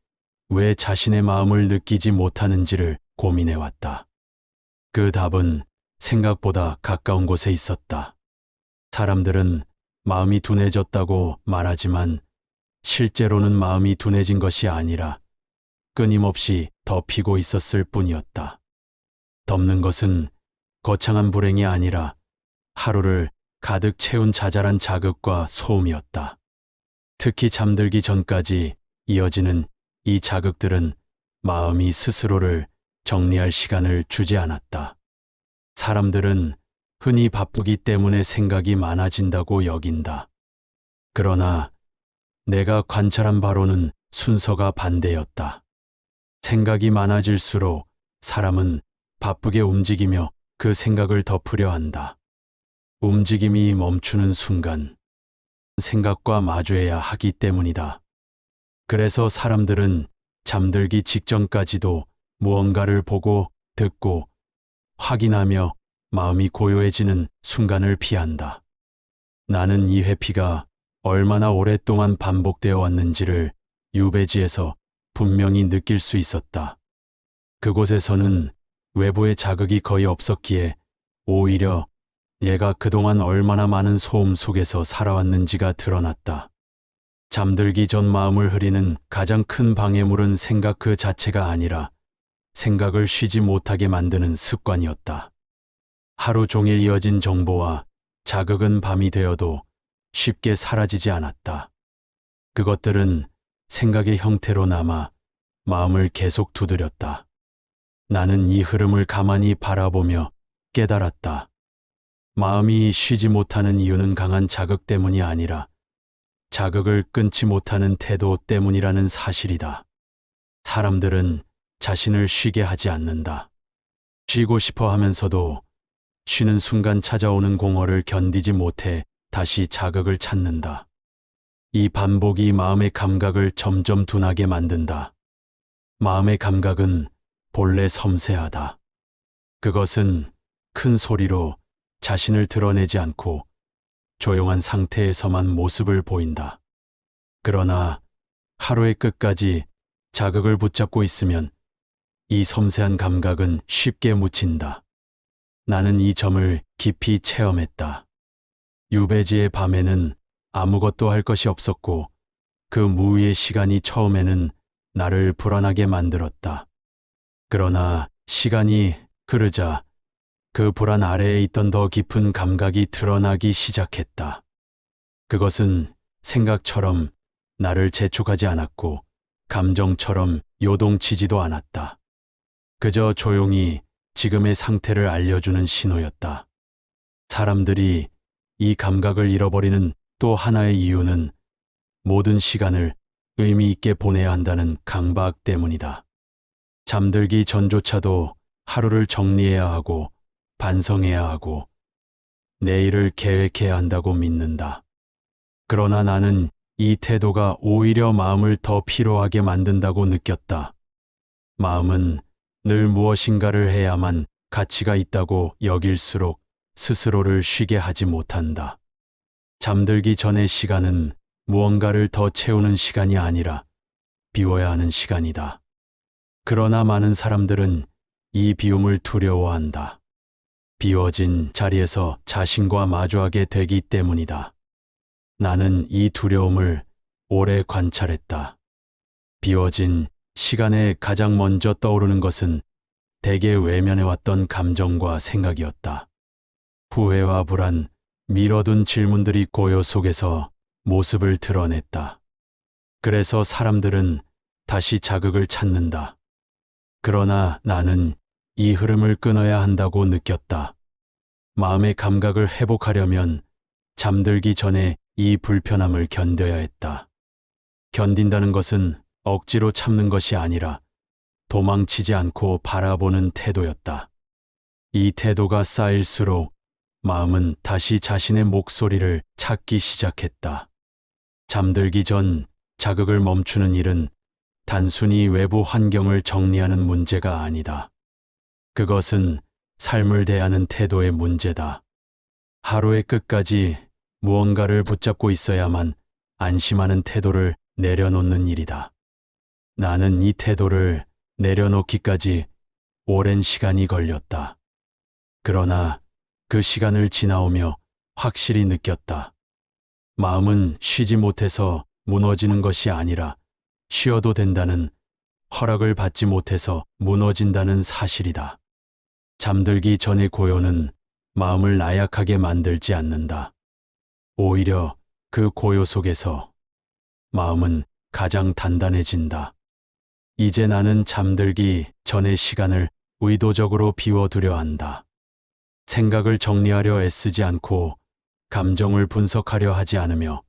왜 자신의 마음을 느끼지 못하는지를 고민해왔다. 그 답은 생각보다 가까운 곳에 있었다. 사람들은 마음이 둔해졌다고 말하지만 실제로는 마음이 둔해진 것이 아니라 끊임없이 덮이고 있었을 뿐이었다. 덮는 것은 거창한 불행이 아니라 하루를 가득 채운 자잘한 자극과 소음이었다. 특히 잠들기 전까지 이어지는 이 자극들은 마음이 스스로를 정리할 시간을 주지 않았다. 사람들은 흔히 바쁘기 때문에 생각이 많아진다고 여긴다. 그러나 내가 관찰한 바로는 순서가 반대였다. 생각이 많아질수록 사람은 바쁘게 움직이며 그 생각을 덮으려 한다. 움직임이 멈추는 순간 생각과 마주해야 하기 때문이다. 그래서 사람들은 잠들기 직전까지도 무언가를 보고 듣고 확인하며 마음이 고요해지는 순간을 피한다. 나는 이 회피가 얼마나 오랫동안 반복되어 왔는지를 유배지에서 분명히 느낄 수 있었다. 그곳에서는 외부의 자극이 거의 없었기에 오히려 얘가 그동안 얼마나 많은 소음 속에서 살아왔는지가 드러났다. 잠들기 전 마음을 흐리는 가장 큰 방해물은 생각 그 자체가 아니라 생각을 쉬지 못하게 만드는 습관이었다. 하루 종일 이어진 정보와 자극은 밤이 되어도 쉽게 사라지지 않았다. 그것들은 생각의 형태로 남아 마음을 계속 두드렸다. 나는 이 흐름을 가만히 바라보며 깨달았다. 마음이 쉬지 못하는 이유는 강한 자극 때문이 아니라 자극을 끊지 못하는 태도 때문이라는 사실이다. 사람들은 자신을 쉬게 하지 않는다. 쉬고 싶어 하면서도 쉬는 순간 찾아오는 공허를 견디지 못해 다시 자극을 찾는다. 이 반복이 마음의 감각을 점점 둔하게 만든다. 마음의 감각은 본래 섬세하다. 그것은 큰 소리로 자신을 드러내지 않고 조용한 상태에서만 모습을 보인다. 그러나 하루의 끝까지 자극을 붙잡고 있으면 이 섬세한 감각은 쉽게 묻힌다. 나는 이 점을 깊이 체험했다. 유배지의 밤에는 아무것도 할 것이 없었고 그 무의의 시간이 처음에는 나를 불안하게 만들었다. 그러나 시간이 흐르자 그 불안 아래에 있던 더 깊은 감각이 드러나기 시작했다. 그것은 생각처럼 나를 재촉하지 않았고 감정처럼 요동치지도 않았다. 그저 조용히 지금의 상태를 알려주는 신호였다. 사람들이 이 감각을 잃어버리는 또 하나의 이유는 모든 시간을 의미 있게 보내야 한다는 강박 때문이다. 잠들기 전조차도 하루를 정리해야 하고 반성해야 하고 내일을 계획해야 한다고 믿는다. 그러나 나는 이 태도가 오히려 마음을 더 피로하게 만든다고 느꼈다. 마음은 늘 무엇인가를 해야만 가치가 있다고 여길수록 스스로를 쉬게 하지 못한다. 잠들기 전의 시간은 무언가를 더 채우는 시간이 아니라 비워야 하는 시간이다. 그러나 많은 사람들은 이 비움을 두려워한다. 비워진 자리에서 자신과 마주하게 되기 때문이다. 나는 이 두려움을 오래 관찰했다. 비워진 시간에 가장 먼저 떠오르는 것은 대개 외면해왔던 감정과 생각이었다. 후회와 불안, 미뤄둔 질문들이 고요 속에서 모습을 드러냈다. 그래서 사람들은 다시 자극을 찾는다. 그러나 나는 이 흐름을 끊어야 한다고 느꼈다. 마음의 감각을 회복하려면 잠들기 전에 이 불편함을 견뎌야 했다. 견딘다는 것은 억지로 참는 것이 아니라 도망치지 않고 바라보는 태도였다. 이 태도가 쌓일수록 마음은 다시 자신의 목소리를 찾기 시작했다. 잠들기 전 자극을 멈추는 일은 단순히 외부 환경을 정리하는 문제가 아니다. 그것은 삶을 대하는 태도의 문제다. 하루의 끝까지 무언가를 붙잡고 있어야만 안심하는 태도를 내려놓는 일이다. 나는 이 태도를 내려놓기까지 오랜 시간이 걸렸다. 그러나 그 시간을 지나오며 확실히 느꼈다. 마음은 쉬지 못해서 무너지는 것이 아니라 쉬어도 된다는, 허락을 받지 못해서 무너진다는 사실이다. 잠들기 전의 고요는 마음을 나약하게 만들지 않는다. 오히려 그 고요 속에서 마음은 가장 단단해진다. 이제 나는 잠들기 전의 시간을 의도적으로 비워두려 한다. 생각을 정리하려 애쓰지 않고 감정을 분석하려 하지 않으며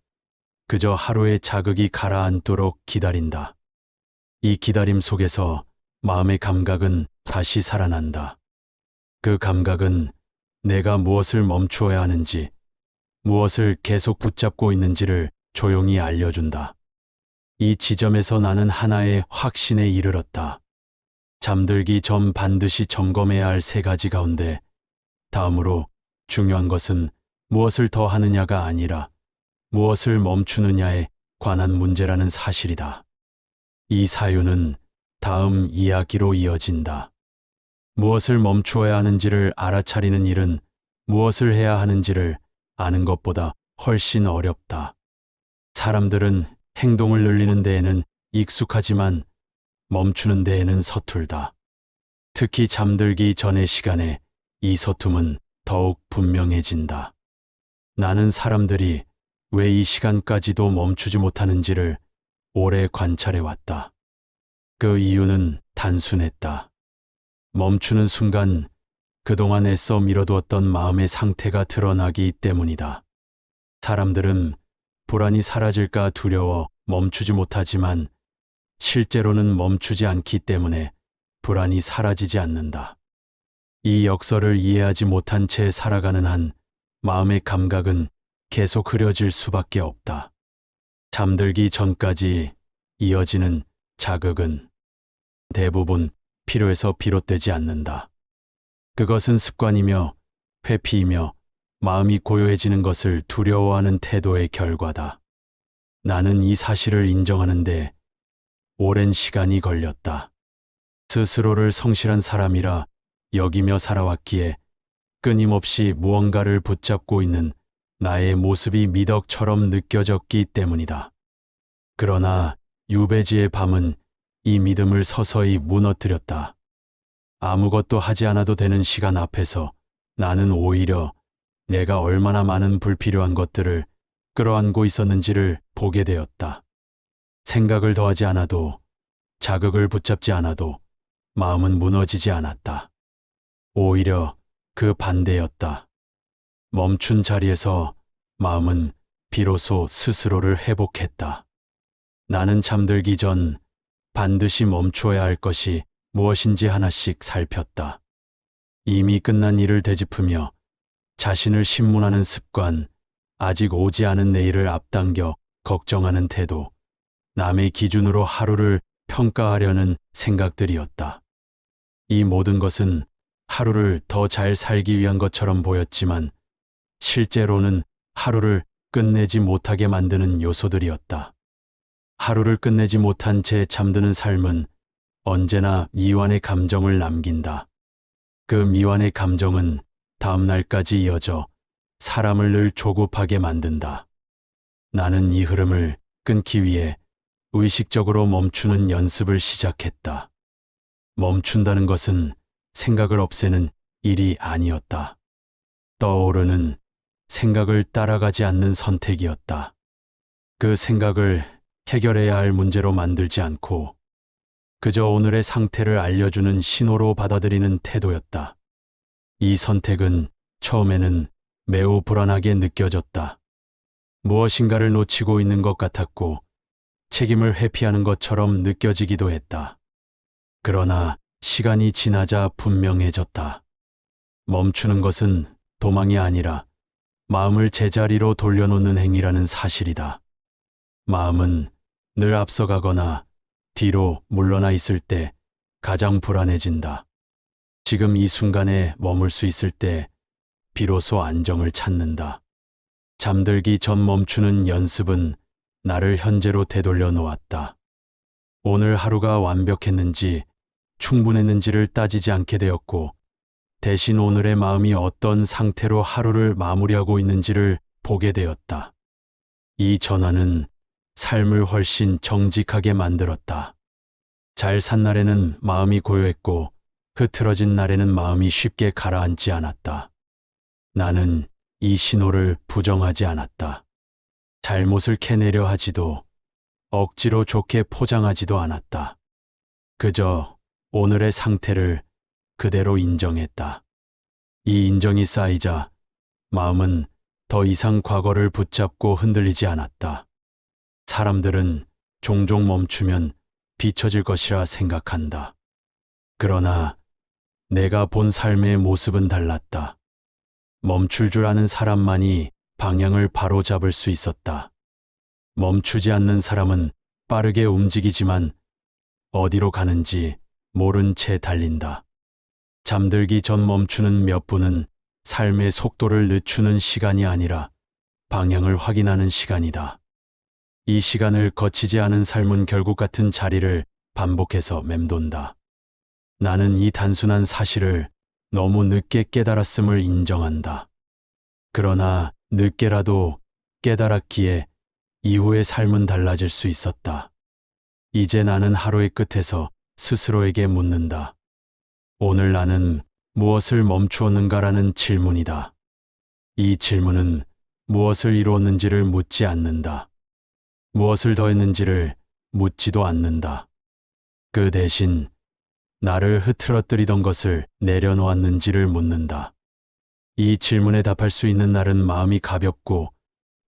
그저 하루의 자극이 가라앉도록 기다린다. 이 기다림 속에서 마음의 감각은 다시 살아난다. 그 감각은 내가 무엇을 멈추어야 하는지, 무엇을 계속 붙잡고 있는지를 조용히 알려준다. 이 지점에서 나는 하나의 확신에 이르렀다. 잠들기 전 반드시 점검해야 할 3가지 가운데 다음으로 중요한 것은 무엇을 더 하느냐가 아니라 무엇을 멈추느냐에 관한 문제라는 사실이다. 이 사유는 다음 이야기로 이어진다. 무엇을 멈추어야 하는지를 알아차리는 일은 무엇을 해야 하는지를 아는 것보다 훨씬 어렵다. 사람들은 행동을 늘리는 데에는 익숙하지만 멈추는 데에는 서툴다. 특히 잠들기 전의 시간에 이 서툼은 더욱 분명해진다. 나는 사람들이 왜 이 시간까지도 멈추지 못하는지를 오래 관찰해왔다. 그 이유는 단순했다. 멈추는 순간 그동안 애써 밀어두었던 마음의 상태가 드러나기 때문이다. 사람들은 불안이 사라질까 두려워 멈추지 못하지만 실제로는 멈추지 않기 때문에 불안이 사라지지 않는다. 이 역설을 이해하지 못한 채 살아가는 한 마음의 감각은 계속 흐려질 수밖에 없다. 잠들기 전까지 이어지는 자극은 대부분 필요해서 비롯되지 않는다. 그것은 습관이며 회피이며 마음이 고요해지는 것을 두려워하는 태도의 결과다. 나는 이 사실을 인정하는데 오랜 시간이 걸렸다. 스스로를 성실한 사람이라 여기며 살아왔기에 끊임없이 무언가를 붙잡고 있는 나의 모습이 미덕처럼 느껴졌기 때문이다. 그러나 유배지의 밤은 이 믿음을 서서히 무너뜨렸다. 아무것도 하지 않아도 되는 시간 앞에서 나는 오히려 내가 얼마나 많은 불필요한 것들을 끌어안고 있었는지를 보게 되었다. 생각을 더하지 않아도, 자극을 붙잡지 않아도 마음은 무너지지 않았다. 오히려 그 반대였다. 멈춘 자리에서 마음은 비로소 스스로를 회복했다. 나는 잠들기 전 반드시 멈추어야 할 것이 무엇인지 하나씩 살폈다. 이미 끝난 일을 되짚으며 자신을 신문하는 습관, 아직 오지 않은 내일을 앞당겨 걱정하는 태도, 남의 기준으로 하루를 평가하려는 생각들이었다. 이 모든 것은 하루를 더 잘 살기 위한 것처럼 보였지만 실제로는 하루를 끝내지 못하게 만드는 요소들이었다. 하루를 끝내지 못한 채 잠드는 삶은 언제나 미완의 감정을 남긴다. 그 미완의 감정은 다음 날까지 이어져 사람을 늘 조급하게 만든다. 나는 이 흐름을 끊기 위해 의식적으로 멈추는 연습을 시작했다. 멈춘다는 것은 생각을 없애는 일이 아니었다. 떠오르는 생각을 따라가지 않는 선택이었다. 그 생각을 해결해야 할 문제로 만들지 않고 그저 오늘의 상태를 알려주는 신호로 받아들이는 태도였다. 이 선택은 처음에는 매우 불안하게 느껴졌다. 무엇인가를 놓치고 있는 것 같았고 책임을 회피하는 것처럼 느껴지기도 했다. 그러나 시간이 지나자 분명해졌다. 멈추는 것은 도망이 아니라 마음을 제자리로 돌려놓는 행위라는 사실이다. 마음은 늘 앞서가거나 뒤로 물러나 있을 때 가장 불안해진다. 지금 이 순간에 머물 수 있을 때 비로소 안정을 찾는다. 잠들기 전 멈추는 연습은 나를 현재로 되돌려 놓았다. 오늘 하루가 완벽했는지 충분했는지를 따지지 않게 되었고, 대신 오늘의 마음이 어떤 상태로 하루를 마무리하고 있는지를 보게 되었다. 이 전환은 삶을 훨씬 정직하게 만들었다. 잘 산 날에는 마음이 고요했고, 흐트러진 날에는 마음이 쉽게 가라앉지 않았다. 나는 이 신호를 부정하지 않았다. 잘못을 캐내려 하지도, 억지로 좋게 포장하지도 않았다. 그저 오늘의 상태를 그대로 인정했다. 이 인정이 쌓이자 마음은 더 이상 과거를 붙잡고 흔들리지 않았다. 사람들은 종종 멈추면 뒤처질 것이라 생각한다. 그러나 내가 본 삶의 모습은 달랐다. 멈출 줄 아는 사람만이 방향을 바로 잡을 수 있었다. 멈추지 않는 사람은 빠르게 움직이지만 어디로 가는지 모른 채 달린다. 잠들기 전 멈추는 몇 분은 삶의 속도를 늦추는 시간이 아니라 방향을 확인하는 시간이다. 이 시간을 거치지 않은 삶은 결국 같은 자리를 반복해서 맴돈다. 나는 이 단순한 사실을 너무 늦게 깨달았음을 인정한다. 그러나 늦게라도 깨달았기에 이후의 삶은 달라질 수 있었다. 이제 나는 하루의 끝에서 스스로에게 묻는다. 오늘 나는 무엇을 멈추었는가라는 질문이다. 이 질문은 무엇을 이루었는지를 묻지 않는다. 무엇을 더했는지를 묻지도 않는다. 그 대신 나를 흐트러뜨리던 것을 내려놓았는지를 묻는다. 이 질문에 답할 수 있는 날은 마음이 가볍고,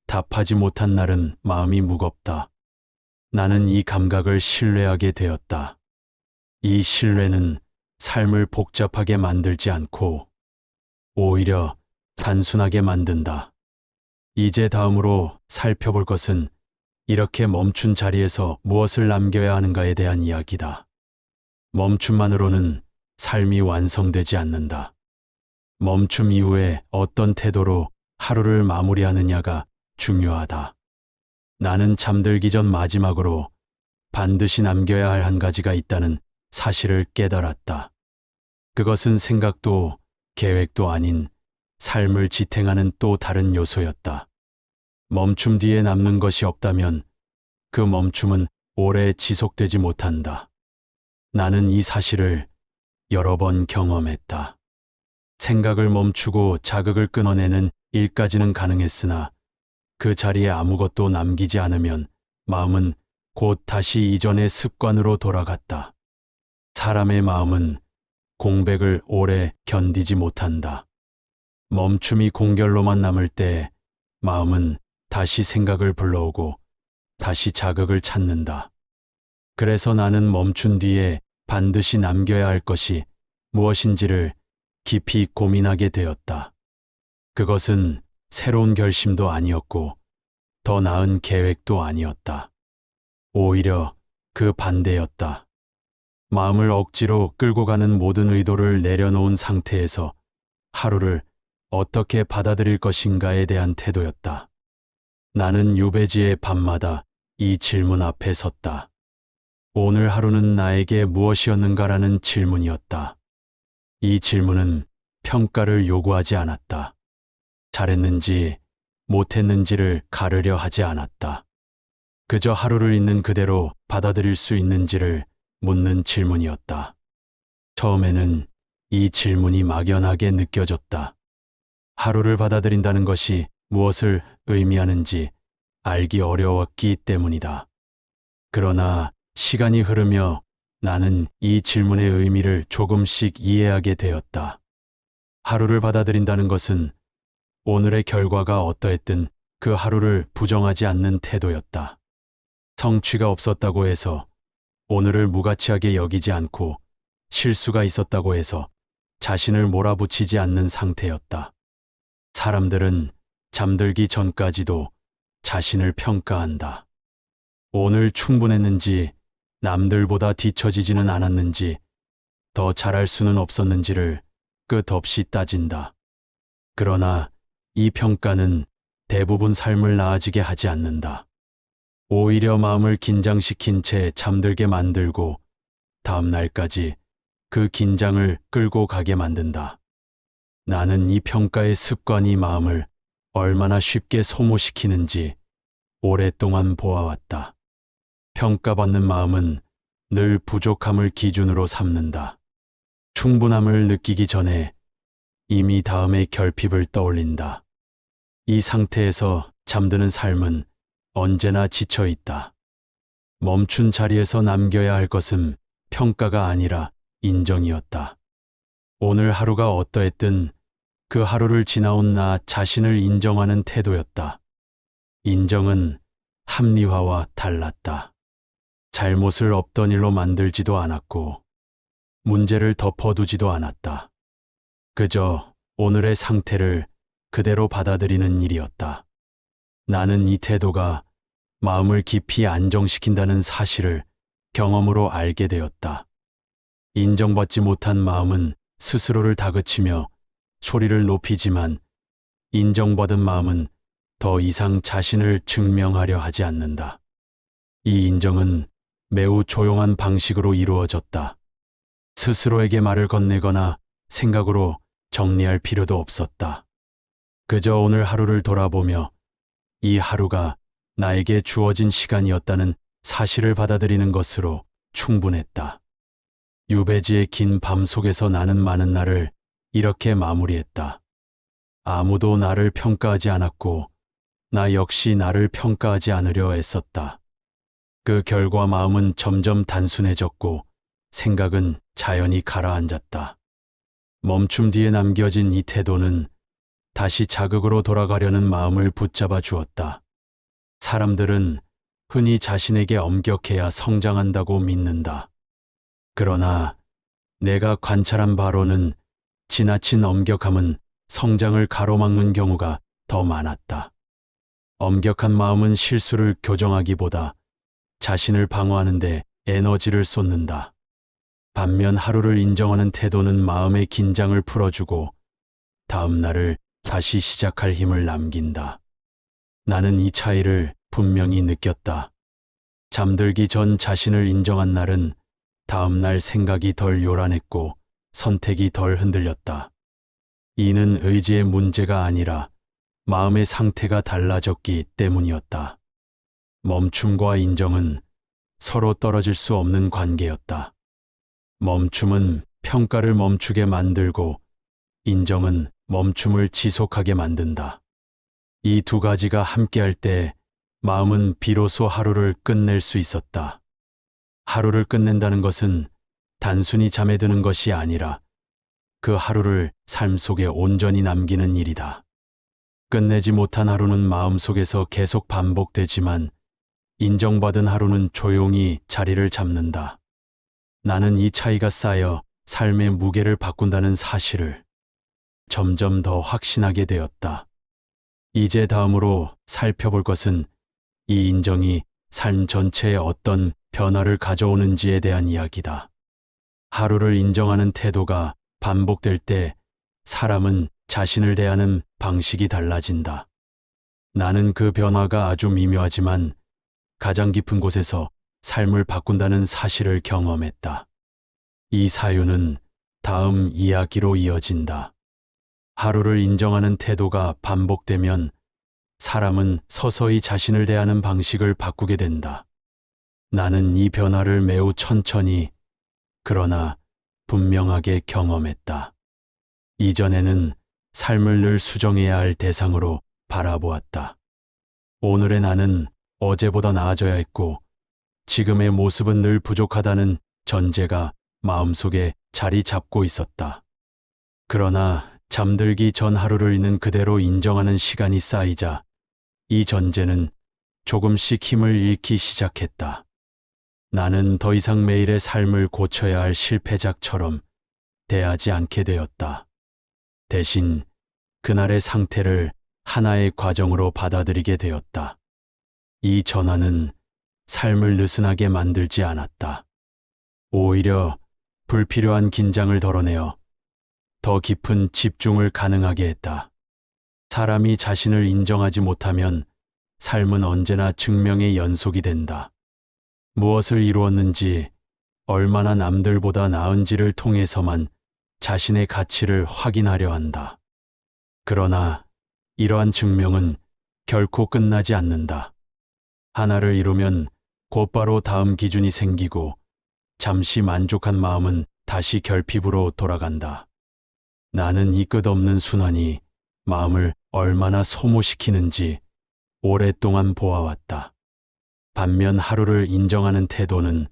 답하지 못한 날은 마음이 무겁다. 나는 이 감각을 신뢰하게 되었다. 이 신뢰는 삶을 복잡하게 만들지 않고 오히려 단순하게 만든다. 이제 다음으로 살펴볼 것은 이렇게 멈춘 자리에서 무엇을 남겨야 하는가에 대한 이야기다. 멈춤만으로는 삶이 완성되지 않는다. 멈춤 이후에 어떤 태도로 하루를 마무리하느냐가 중요하다. 나는 잠들기 전 마지막으로 반드시 남겨야 할 한 가지가 있다는 사실을 깨달았다. 그것은 생각도 계획도 아닌 삶을 지탱하는 또 다른 요소였다. 멈춤 뒤에 남는 것이 없다면 그 멈춤은 오래 지속되지 못한다. 나는 이 사실을 여러 번 경험했다. 생각을 멈추고 자극을 끊어내는 일까지는 가능했으나 그 자리에 아무것도 남기지 않으면 마음은 곧 다시 이전의 습관으로 돌아갔다. 사람의 마음은 공백을 오래 견디지 못한다. 멈춤이 공결로만 남을 때 마음은 다시 생각을 불러오고 다시 자극을 찾는다. 그래서 나는 멈춘 뒤에 반드시 남겨야 할 것이 무엇인지를 깊이 고민하게 되었다. 그것은 새로운 결심도 아니었고 더 나은 계획도 아니었다. 오히려 그 반대였다. 마음을 억지로 끌고 가는 모든 의도를 내려놓은 상태에서 하루를 어떻게 받아들일 것인가에 대한 태도였다. 나는 유배지의 밤마다 이 질문 앞에 섰다. 오늘 하루는 나에게 무엇이었는가라는 질문이었다. 이 질문은 평가를 요구하지 않았다. 잘했는지 못했는지를 가르려 하지 않았다. 그저 하루를 있는 그대로 받아들일 수 있는지를 묻는 질문이었다. 처음에는 이 질문이 막연하게 느껴졌다. 하루를 받아들인다는 것이 무엇을 의미하는지 알기 어려웠기 때문이다. 그러나 시간이 흐르며 나는 이 질문의 의미를 조금씩 이해하게 되었다. 하루를 받아들인다는 것은 오늘의 결과가 어떠했든 그 하루를 부정하지 않는 태도였다. 성취가 없었다고 해서 오늘을 무가치하게 여기지 않고 실수가 있었다고 해서 자신을 몰아붙이지 않는 상태였다. 사람들은 잠들기 전까지도 자신을 평가한다. 오늘 충분했는지, 남들보다 뒤처지지는 않았는지, 더 잘할 수는 없었는지를 끝없이 따진다. 그러나 이 평가는 대부분 삶을 나아지게 하지 않는다. 오히려 마음을 긴장시킨 채 잠들게 만들고 다음 날까지 그 긴장을 끌고 가게 만든다. 나는 이 평가의 습관이 마음을 얼마나 쉽게 소모시키는지 오랫동안 보아왔다. 평가받는 마음은 늘 부족함을 기준으로 삼는다. 충분함을 느끼기 전에 이미 다음의 결핍을 떠올린다. 이 상태에서 잠드는 삶은 언제나 지쳐 있다. 멈춘 자리에서 남겨야 할 것은 평가가 아니라 인정이었다. 오늘 하루가 어떠했든 그 하루를 지나온 나 자신을 인정하는 태도였다. 인정은 합리화와 달랐다. 잘못을 없던 일로 만들지도 않았고 문제를 덮어두지도 않았다. 그저 오늘의 상태를 그대로 받아들이는 일이었다. 나는 이 태도가 마음을 깊이 안정시킨다는 사실을 경험으로 알게 되었다. 인정받지 못한 마음은 스스로를 다그치며 소리를 높이지만 인정받은 마음은 더 이상 자신을 증명하려 하지 않는다. 이 인정은 매우 조용한 방식으로 이루어졌다. 스스로에게 말을 건네거나 생각으로 정리할 필요도 없었다. 그저 오늘 하루를 돌아보며 이 하루가 나에게 주어진 시간이었다는 사실을 받아들이는 것으로 충분했다. 유배지의 긴 밤 속에서 나는 많은 날을 이렇게 마무리했다. 아무도 나를 평가하지 않았고 나 역시 나를 평가하지 않으려 애썼다. 그 결과 마음은 점점 단순해졌고 생각은 자연히 가라앉았다. 멈춤 뒤에 남겨진 이 태도는 다시 자극으로 돌아가려는 마음을 붙잡아 주었다. 사람들은 흔히 자신에게 엄격해야 성장한다고 믿는다. 그러나 내가 관찰한 바로는 지나친 엄격함은 성장을 가로막는 경우가 더 많았다. 엄격한 마음은 실수를 교정하기보다 자신을 방어하는 데 에너지를 쏟는다. 반면 하루를 인정하는 태도는 마음의 긴장을 풀어주고 다음 날을 다시 시작할 힘을 남긴다. 나는 이 차이를 분명히 느꼈다. 잠들기 전 자신을 인정한 날은 다음 날 생각이 덜 요란했고 선택이 덜 흔들렸다. 이는 의지의 문제가 아니라 마음의 상태가 달라졌기 때문이었다. 멈춤과 인정은 서로 떨어질 수 없는 관계였다. 멈춤은 평가를 멈추게 만들고 인정은 멈춤을 지속하게 만든다. 이 두 가지가 함께할 때 마음은 비로소 하루를 끝낼 수 있었다. 하루를 끝낸다는 것은 단순히 잠에 드는 것이 아니라 그 하루를 삶 속에 온전히 남기는 일이다. 끝내지 못한 하루는 마음속에서 계속 반복되지만 인정받은 하루는 조용히 자리를 잡는다. 나는 이 차이가 쌓여 삶의 무게를 바꾼다는 사실을 점점 더 확신하게 되었다. 이제 다음으로 살펴볼 것은 이 인정이 삶 전체에 어떤 변화를 가져오는지에 대한 이야기다. 하루를 인정하는 태도가 반복될 때 사람은 자신을 대하는 방식이 달라진다. 나는 그 변화가 아주 미묘하지만 가장 깊은 곳에서 삶을 바꾼다는 사실을 경험했다. 이 사유는 다음 이야기로 이어진다. 하루를 인정하는 태도가 반복되면 사람은 서서히 자신을 대하는 방식을 바꾸게 된다. 나는 이 변화를 매우 천천히 그러나 분명하게 경험했다. 이전에는 삶을 늘 수정해야 할 대상으로 바라보았다. 오늘의 나는 어제보다 나아져야 했고 지금의 모습은 늘 부족하다는 전제가 마음속에 자리 잡고 있었다. 그러나 잠들기 전 하루를 있는 그대로 인정하는 시간이 쌓이자 이 전제는 조금씩 힘을 잃기 시작했다. 나는 더 이상 매일의 삶을 고쳐야 할 실패작처럼 대하지 않게 되었다. 대신 그날의 상태를 하나의 과정으로 받아들이게 되었다. 이 전환은 삶을 느슨하게 만들지 않았다. 오히려 불필요한 긴장을 덜어내어 더 깊은 집중을 가능하게 했다. 사람이 자신을 인정하지 못하면 삶은 언제나 증명의 연속이 된다. 무엇을 이루었는지, 얼마나 남들보다 나은지를 통해서만 자신의 가치를 확인하려 한다. 그러나 이러한 증명은 결코 끝나지 않는다. 하나를 이루면 곧바로 다음 기준이 생기고 잠시 만족한 마음은 다시 결핍으로 돌아간다. 나는 이 끝없는 순환이 마음을 얼마나 소모시키는지 오랫동안 보아왔다. 반면 하루를 인정하는 태도는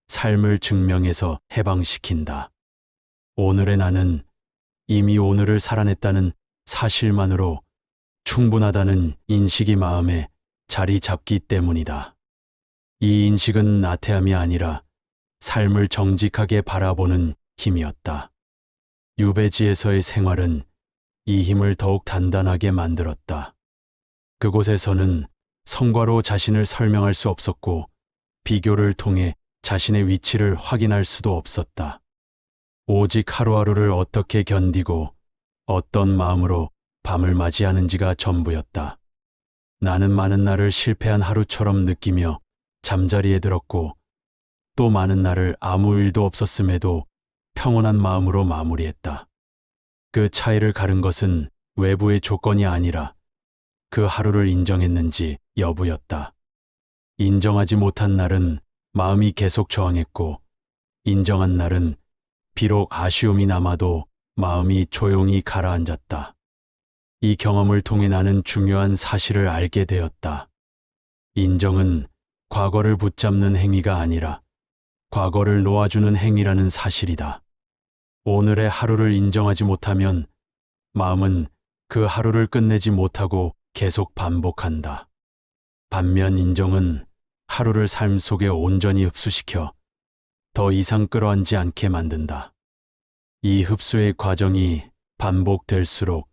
삶을 증명해서 해방시킨다. 오늘의 나는 이미 오늘을 살아냈다는 사실만으로 충분하다는 인식이 마음에 자리 잡기 때문이다. 이 인식은 나태함이 아니라 삶을 정직하게 바라보는 힘이었다. 유배지에서의 생활은 이 힘을 더욱 단단하게 만들었다. 그곳에서는 성과로 자신을 설명할 수 없었고 비교를 통해 자신의 위치를 확인할 수도 없었다. 오직 하루하루를 어떻게 견디고 어떤 마음으로 밤을 맞이하는지가 전부였다. 나는 많은 날을 실패한 하루처럼 느끼며 잠자리에 들었고 또 많은 날을 아무 일도 없었음에도 평온한 마음으로 마무리했다. 그 차이를 가른 것은 외부의 조건이 아니라 그 하루를 인정했는지 여부였다. 인정하지 못한 날은 마음이 계속 저항했고 인정한 날은 비록 아쉬움이 남아도 마음이 조용히 가라앉았다. 이 경험을 통해 나는 중요한 사실을 알게 되었다. 인정은 과거를 붙잡는 행위가 아니라 과거를 놓아주는 행위라는 사실이다. 오늘의 하루를 인정하지 못하면 마음은 그 하루를 끝내지 못하고 계속 반복한다. 반면 인정은 하루를 삶 속에 온전히 흡수시켜 더 이상 끌어안지 않게 만든다. 이 흡수의 과정이 반복될수록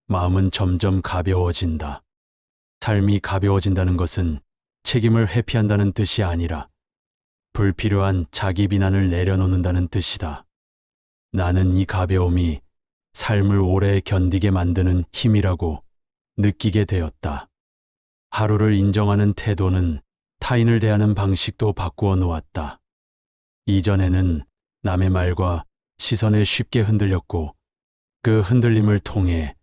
마음은 점점 가벼워진다. 삶이 가벼워진다는 것은 책임을 회피한다는 뜻이 아니라 불필요한 자기 비난을 내려놓는다는 뜻이다. 나는 이 가벼움이 삶을 오래 견디게 만드는 힘이라고 느끼게 되었다. 하루를 인정하는 태도는 타인을 대하는 방식도 바꾸어 놓았다. 이전에는 남의 말과 시선에 쉽게 흔들렸고 그 흔들림을 통해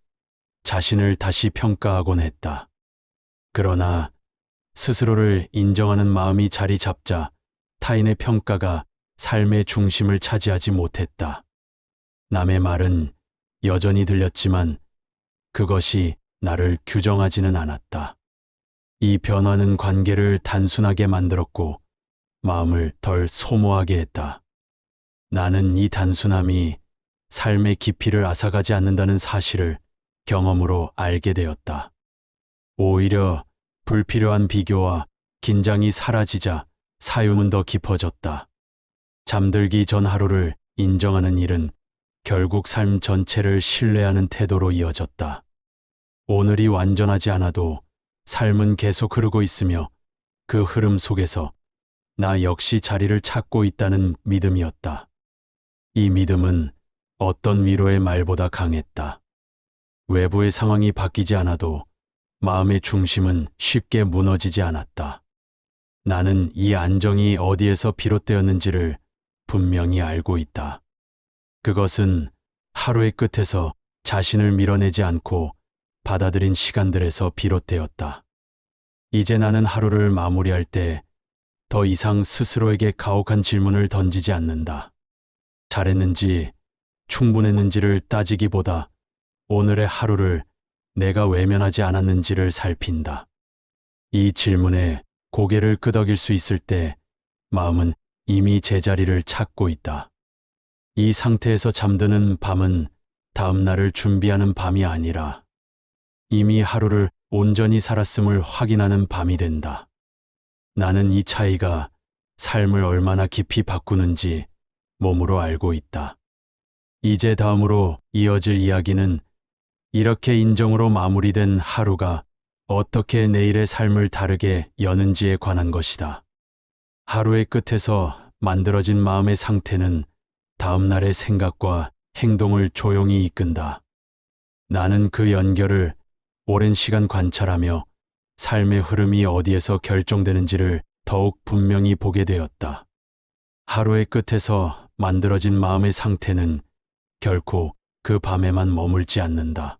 자신을 다시 평가하곤 했다. 그러나 스스로를 인정하는 마음이 자리 잡자 타인의 평가가 삶의 중심을 차지하지 못했다. 남의 말은 여전히 들렸지만 그것이 나를 규정하지는 않았다. 이 변화는 관계를 단순하게 만들었고 마음을 덜 소모하게 했다. 나는 이 단순함이 삶의 깊이를 앗아가지 않는다는 사실을 경험으로 알게 되었다. 오히려 불필요한 비교와 긴장이 사라지자 사유는 더 깊어졌다. 잠들기 전 하루를 인정하는 일은 결국 삶 전체를 신뢰하는 태도로 이어졌다. 오늘이 완전하지 않아도 삶은 계속 흐르고 있으며 그 흐름 속에서 나 역시 자리를 찾고 있다는 믿음이었다. 이 믿음은 어떤 위로의 말보다 강했다. 외부의 상황이 바뀌지 않아도 마음의 중심은 쉽게 무너지지 않았다. 나는 이 안정이 어디에서 비롯되었는지를 분명히 알고 있다. 그것은 하루의 끝에서 자신을 밀어내지 않고 받아들인 시간들에서 비롯되었다. 이제 나는 하루를 마무리할 때 더 이상 스스로에게 가혹한 질문을 던지지 않는다. 잘했는지, 충분했는지를 따지기보다 오늘의 하루를 내가 외면하지 않았는지를 살핀다. 이 질문에 고개를 끄덕일 수 있을 때 마음은 이미 제자리를 찾고 있다. 이 상태에서 잠드는 밤은 다음 날을 준비하는 밤이 아니라 이미 하루를 온전히 살았음을 확인하는 밤이 된다. 나는 이 차이가 삶을 얼마나 깊이 바꾸는지 몸으로 알고 있다. 이제 다음으로 이어질 이야기는 이렇게 인정으로 마무리된 하루가 어떻게 내일의 삶을 다르게 여는지에 관한 것이다. 하루의 끝에서 만들어진 마음의 상태는 다음 날의 생각과 행동을 조용히 이끈다. 나는 그 연결을 오랜 시간 관찰하며 삶의 흐름이 어디에서 결정되는지를 더욱 분명히 보게 되었다. 하루의 끝에서 만들어진 마음의 상태는 결코 그 밤에만 머물지 않는다.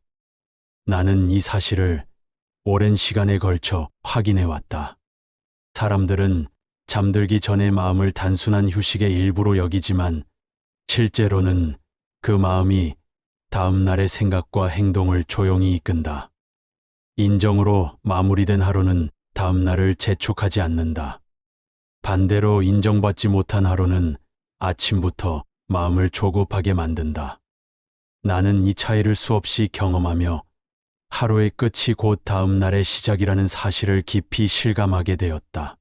나는 이 사실을 오랜 시간에 걸쳐 확인해 왔다. 사람들은 잠들기 전에 마음을 단순한 휴식의 일부로 여기지만 실제로는 그 마음이 다음 날의 생각과 행동을 조용히 이끈다. 인정으로 마무리된 하루는 다음 날을 재촉하지 않는다. 반대로 인정받지 못한 하루는 아침부터 마음을 조급하게 만든다. 나는 이 차이를 수없이 경험하며 하루의 끝이 곧 다음 날의 시작이라는 사실을 깊이 실감하게 되었다.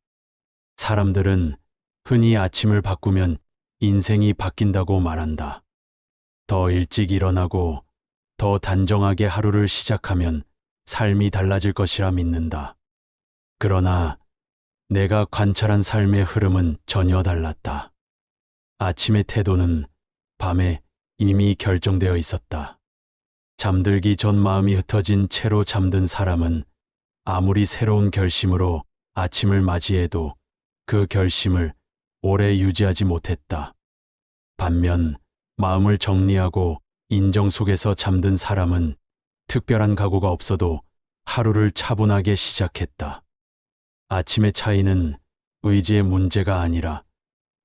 사람들은 흔히 아침을 바꾸면 인생이 바뀐다고 말한다. 더 일찍 일어나고 더 단정하게 하루를 시작하면 삶이 달라질 것이라 믿는다. 그러나 내가 관찰한 삶의 흐름은 전혀 달랐다. 아침의 태도는 밤에 이미 결정되어 있었다. 잠들기 전 마음이 흩어진 채로 잠든 사람은 아무리 새로운 결심으로 아침을 맞이해도 그 결심을 오래 유지하지 못했다. 반면 마음을 정리하고 인정 속에서 잠든 사람은 특별한 각오가 없어도 하루를 차분하게 시작했다. 아침의 차이는 의지의 문제가 아니라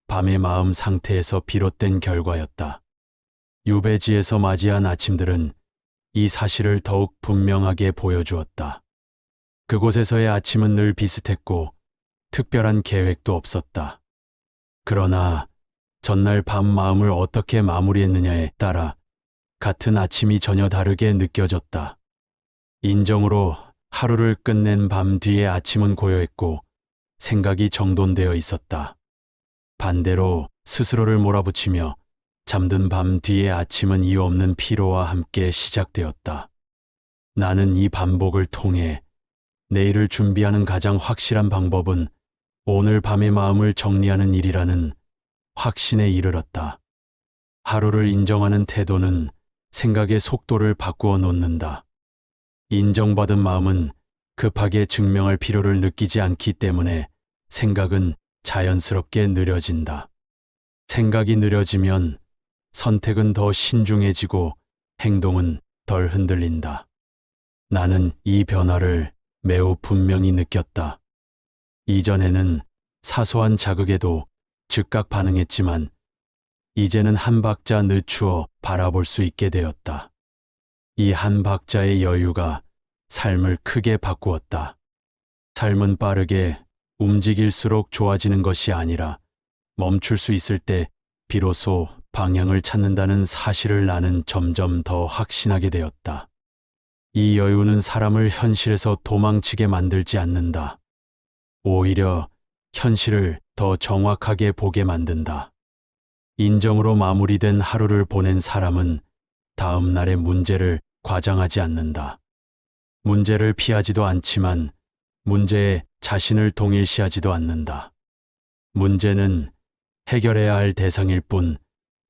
밤의 마음 상태에서 비롯된 결과였다. 유배지에서 맞이한 아침들은 이 사실을 더욱 분명하게 보여주었다. 그곳에서의 아침은 늘 비슷했고 특별한 계획도 없었다. 그러나 전날 밤 마음을 어떻게 마무리했느냐에 따라 같은 아침이 전혀 다르게 느껴졌다. 인정으로 하루를 끝낸 밤 뒤의 아침은 고요했고 생각이 정돈되어 있었다. 반대로 스스로를 몰아붙이며 잠든 밤 뒤의 아침은 이유 없는 피로와 함께 시작되었다. 나는 이 반복을 통해 내일을 준비하는 가장 확실한 방법은 오늘 밤의 마음을 정리하는 일이라는 확신에 이르렀다. 하루를 인정하는 태도는 생각의 속도를 바꾸어 놓는다. 인정받은 마음은 급하게 증명할 필요를 느끼지 않기 때문에 생각은 자연스럽게 느려진다. 생각이 느려지면 선택은 더 신중해지고 행동은 덜 흔들린다. 나는 이 변화를 매우 분명히 느꼈다. 이전에는 사소한 자극에도 즉각 반응했지만 이제는 한 박자 늦추어 바라볼 수 있게 되었다. 이 한 박자의 여유가 삶을 크게 바꾸었다. 삶은 빠르게 움직일수록 좋아지는 것이 아니라 멈출 수 있을 때 비로소 방향을 찾는다는 사실을 나는 점점 더 확신하게 되었다. 이 여유는 사람을 현실에서 도망치게 만들지 않는다. 오히려 현실을 더 정확하게 보게 만든다. 인정으로 마무리된 하루를 보낸 사람은 다음 날의 문제를 과장하지 않는다. 문제를 피하지도 않지만 문제에 자신을 동일시하지도 않는다. 문제는 해결해야 할 대상일 뿐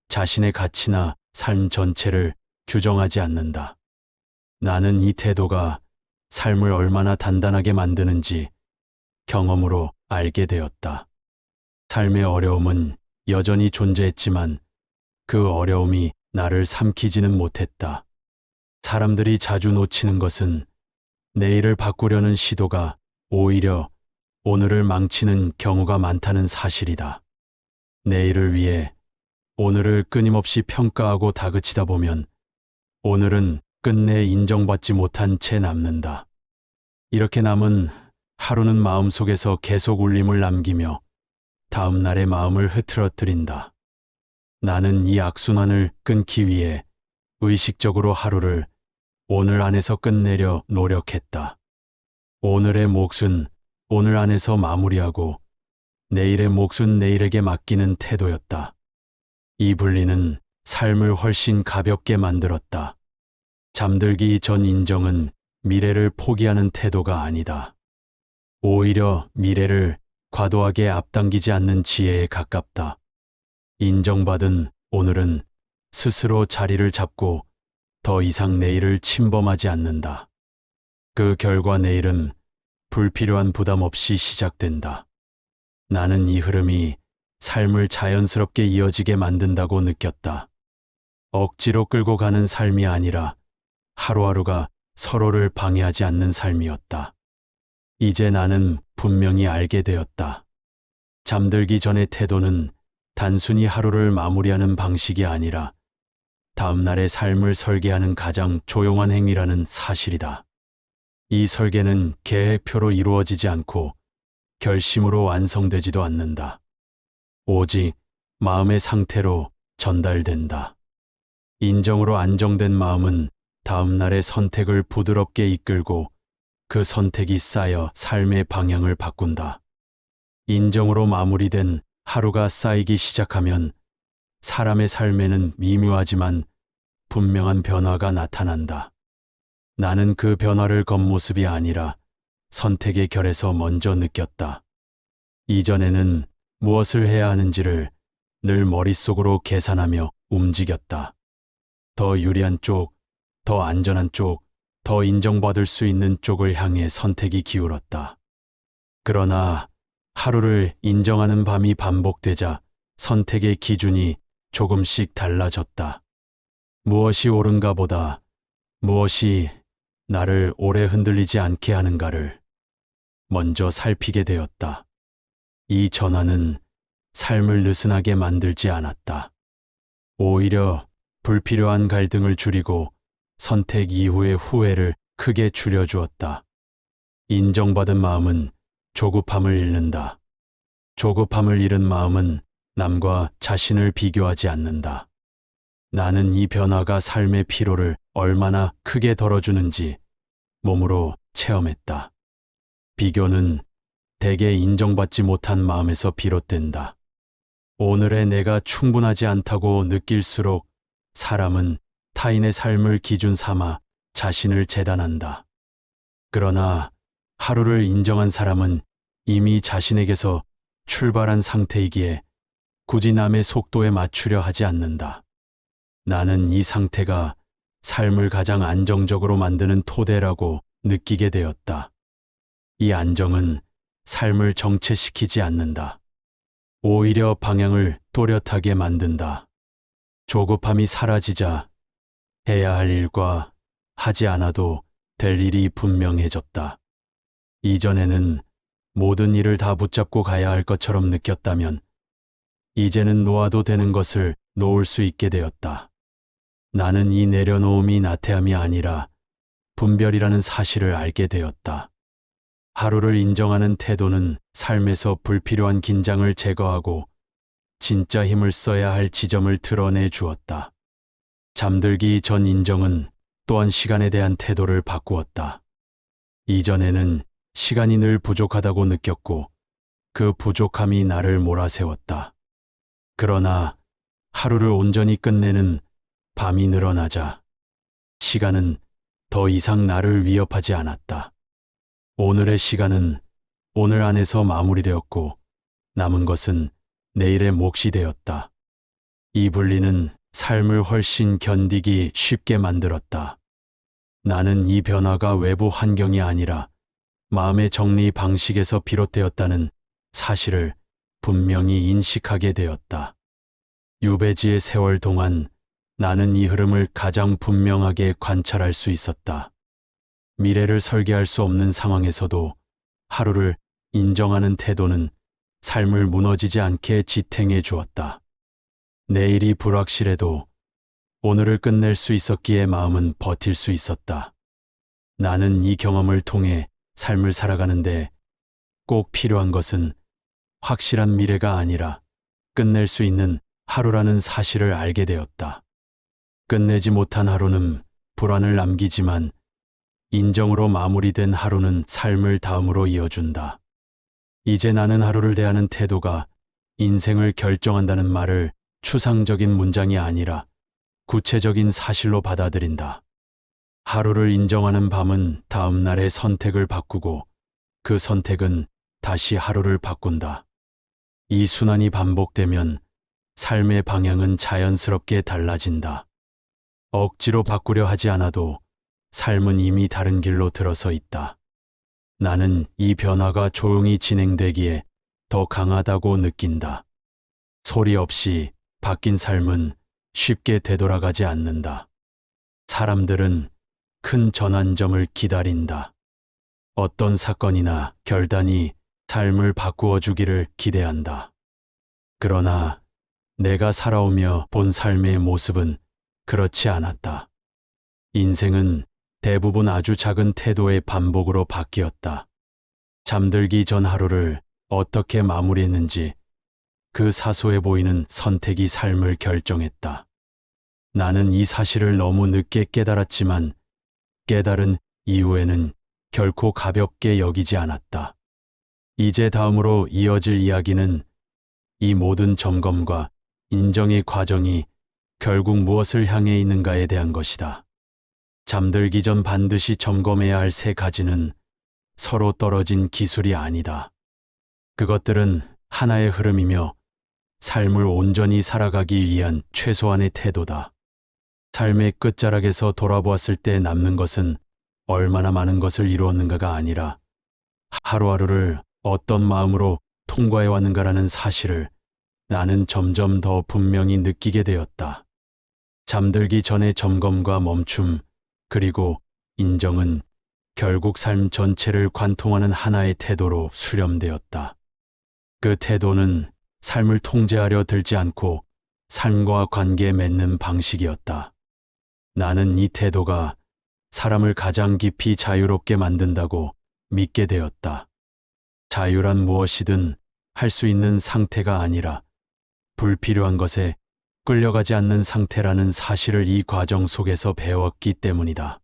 자신의 가치나 삶 전체를 규정하지 않는다. 나는 이 태도가 삶을 얼마나 단단하게 만드는지 경험으로 알게 되었다. 삶의 어려움은 여전히 존재했지만 그 어려움이 나를 삼키지는 못했다. 사람들이 자주 놓치는 것은 내일을 바꾸려는 시도가 오히려 오늘을 망치는 경우가 많다는 사실이다. 내일을 위해 오늘을 끊임없이 평가하고 다그치다 보면 오늘은 끝내 인정받지 못한 채 남는다. 이렇게 남은 하루는 마음속에서 계속 울림을 남기며 다음 날의 마음을 흐트러뜨린다. 나는 이 악순환을 끊기 위해 의식적으로 하루를 오늘 안에서 끝내려 노력했다. 오늘의 몫은 오늘 안에서 마무리하고 내일의 몫은 내일에게 맡기는 태도였다. 이 분리는 삶을 훨씬 가볍게 만들었다. 잠들기 전 인정은 미래를 포기하는 태도가 아니다. 오히려 미래를 과도하게 앞당기지 않는 지혜에 가깝다. 인정받은 오늘은 스스로 자리를 잡고 더 이상 내일을 침범하지 않는다. 그 결과 내일은 불필요한 부담 없이 시작된다. 나는 이 흐름이 삶을 자연스럽게 이어지게 만든다고 느꼈다. 억지로 끌고 가는 삶이 아니라 하루하루가 서로를 방해하지 않는 삶이었다. 이제 나는 분명히 알게 되었다. 잠들기 전의 태도는 단순히 하루를 마무리하는 방식이 아니라 다음날의 삶을 설계하는 가장 조용한 행위라는 사실이다. 이 설계는 계획표로 이루어지지 않고 결심으로 완성되지도 않는다. 오직 마음의 상태로 전달된다. 인정으로 안정된 마음은 다음날의 선택을 부드럽게 이끌고 그 선택이 쌓여 삶의 방향을 바꾼다. 인정으로 마무리된 하루가 쌓이기 시작하면 사람의 삶에는 미묘하지만 분명한 변화가 나타난다. 나는 그 변화를 겉모습이 아니라 선택의 결에서 먼저 느꼈다. 이전에는 무엇을 해야 하는지를 늘 머릿속으로 계산하며 움직였다. 더 유리한 쪽, 더 안전한 쪽, 더 인정받을 수 있는 쪽을 향해 선택이 기울었다. 그러나 하루를 인정하는 밤이 반복되자 선택의 기준이 조금씩 달라졌다. 무엇이 옳은가 보다 무엇이 나를 오래 흔들리지 않게 하는가를 먼저 살피게 되었다. 이 전환은 삶을 느슨하게 만들지 않았다. 오히려 불필요한 갈등을 줄이고 선택 이후의 후회를 크게 줄여주었다. 인정받은 마음은 조급함을 잃는다. 조급함을 잃은 마음은 남과 자신을 비교하지 않는다. 나는 이 변화가 삶의 피로를 얼마나 크게 덜어주는지 몸으로 체험했다. 비교는 대개 인정받지 못한 마음에서 비롯된다. 오늘의 내가 충분하지 않다고 느낄수록 사람은 타인의 삶을 기준 삼아 자신을 재단한다. 그러나 하루를 인정한 사람은 이미 자신에게서 출발한 상태이기에 굳이 남의 속도에 맞추려 하지 않는다. 나는 이 상태가 삶을 가장 안정적으로 만드는 토대라고 느끼게 되었다. 이 안정은 삶을 정체시키지 않는다. 오히려 방향을 또렷하게 만든다. 조급함이 사라지자 해야 할 일과 하지 않아도 될 일이 분명해졌다. 이전에는 모든 일을 다 붙잡고 가야 할 것처럼 느꼈다면 이제는 놓아도 되는 것을 놓을 수 있게 되었다. 나는 이 내려놓음이 나태함이 아니라 분별이라는 사실을 알게 되었다. 하루를 인정하는 태도는 삶에서 불필요한 긴장을 제거하고 진짜 힘을 써야 할 지점을 드러내 주었다. 잠들기 전 인정은 또한 시간에 대한 태도를 바꾸었다. 이전에는 시간이 늘 부족하다고 느꼈고 그 부족함이 나를 몰아세웠다. 그러나 하루를 온전히 끝내는 밤이 늘어나자 시간은 더 이상 나를 위협하지 않았다. 오늘의 시간은 오늘 안에서 마무리되었고 남은 것은 내일의 몫이 되었다. 이 분리는 삶을 훨씬 견디기 쉽게 만들었다. 나는 이 변화가 외부 환경이 아니라 마음의 정리 방식에서 비롯되었다는 사실을 분명히 인식하게 되었다. 유배지의 세월 동안 나는 이 흐름을 가장 분명하게 관찰할 수 있었다. 미래를 설계할 수 없는 상황에서도 하루를 인정하는 태도는 삶을 무너지지 않게 지탱해 주었다. 내일이 불확실해도 오늘을 끝낼 수 있었기에 마음은 버틸 수 있었다. 나는 이 경험을 통해 삶을 살아가는데 꼭 필요한 것은 확실한 미래가 아니라 끝낼 수 있는 하루라는 사실을 알게 되었다. 끝내지 못한 하루는 불안을 남기지만 인정으로 마무리된 하루는 삶을 다음으로 이어준다. 이제 나는 하루를 대하는 태도가 인생을 결정한다는 말을 추상적인 문장이 아니라 구체적인 사실로 받아들인다. 하루를 인정하는 밤은 다음 날의 선택을 바꾸고 그 선택은 다시 하루를 바꾼다. 이 순환이 반복되면 삶의 방향은 자연스럽게 달라진다. 억지로 바꾸려 하지 않아도 삶은 이미 다른 길로 들어서 있다. 나는 이 변화가 조용히 진행되기에 더 강하다고 느낀다. 소리 없이 바뀐 삶은 쉽게 되돌아가지 않는다. 사람들은 큰 전환점을 기다린다. 어떤 사건이나 결단이 삶을 바꾸어 주기를 기대한다. 그러나 내가 살아오며 본 삶의 모습은 그렇지 않았다. 인생은 대부분 아주 작은 태도의 반복으로 바뀌었다. 잠들기 전 하루를 어떻게 마무리했는지 그 사소해 보이는 선택이 삶을 결정했다. 나는 이 사실을 너무 늦게 깨달았지만 깨달은 이후에는 결코 가볍게 여기지 않았다. 이제 다음으로 이어질 이야기는 이 모든 점검과 인정의 과정이 결국 무엇을 향해 있는가에 대한 것이다. 잠들기 전 반드시 점검해야 할 세 가지는 서로 떨어진 기술이 아니다. 그것들은 하나의 흐름이며 삶을 온전히 살아가기 위한 최소한의 태도다. 삶의 끝자락에서 돌아보았을 때 남는 것은 얼마나 많은 것을 이루었는가가 아니라 하루하루를 어떤 마음으로 통과해 왔는가라는 사실을 나는 점점 더 분명히 느끼게 되었다. 잠들기 전의 점검과 멈춤, 그리고 인정은 결국 삶 전체를 관통하는 하나의 태도로 수렴되었다. 그 태도는 삶을 통제하려 들지 않고 삶과 관계 맺는 방식이었다. 나는 이 태도가 사람을 가장 깊이 자유롭게 만든다고 믿게 되었다. 자유란 무엇이든 할 수 있는 상태가 아니라 불필요한 것에 끌려가지 않는 상태라는 사실을 이 과정 속에서 배웠기 때문이다.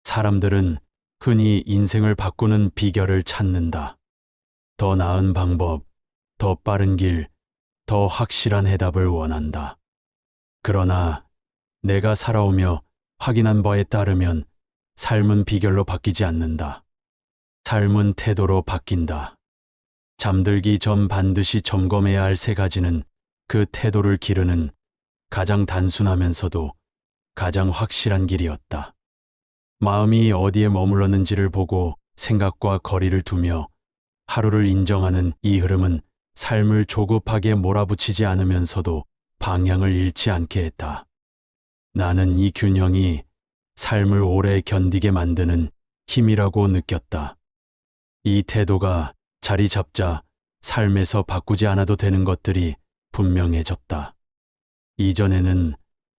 사람들은 흔히 인생을 바꾸는 비결을 찾는다. 더 나은 방법, 더 빠른 길, 더 확실한 해답을 원한다. 그러나 내가 살아오며 확인한 바에 따르면 삶은 비결로 바뀌지 않는다. 삶은 태도로 바뀐다. 잠들기 전 반드시 점검해야 할 세 가지는 그 태도를 기르는 가장 단순하면서도 가장 확실한 길이었다. 마음이 어디에 머물렀는지를 보고 생각과 거리를 두며 하루를 인정하는 이 흐름은 삶을 조급하게 몰아붙이지 않으면서도 방향을 잃지 않게 했다. 나는 이 균형이 삶을 오래 견디게 만드는 힘이라고 느꼈다. 이 태도가 자리 잡자 삶에서 바꾸지 않아도 되는 것들이 분명해졌다. 이전에는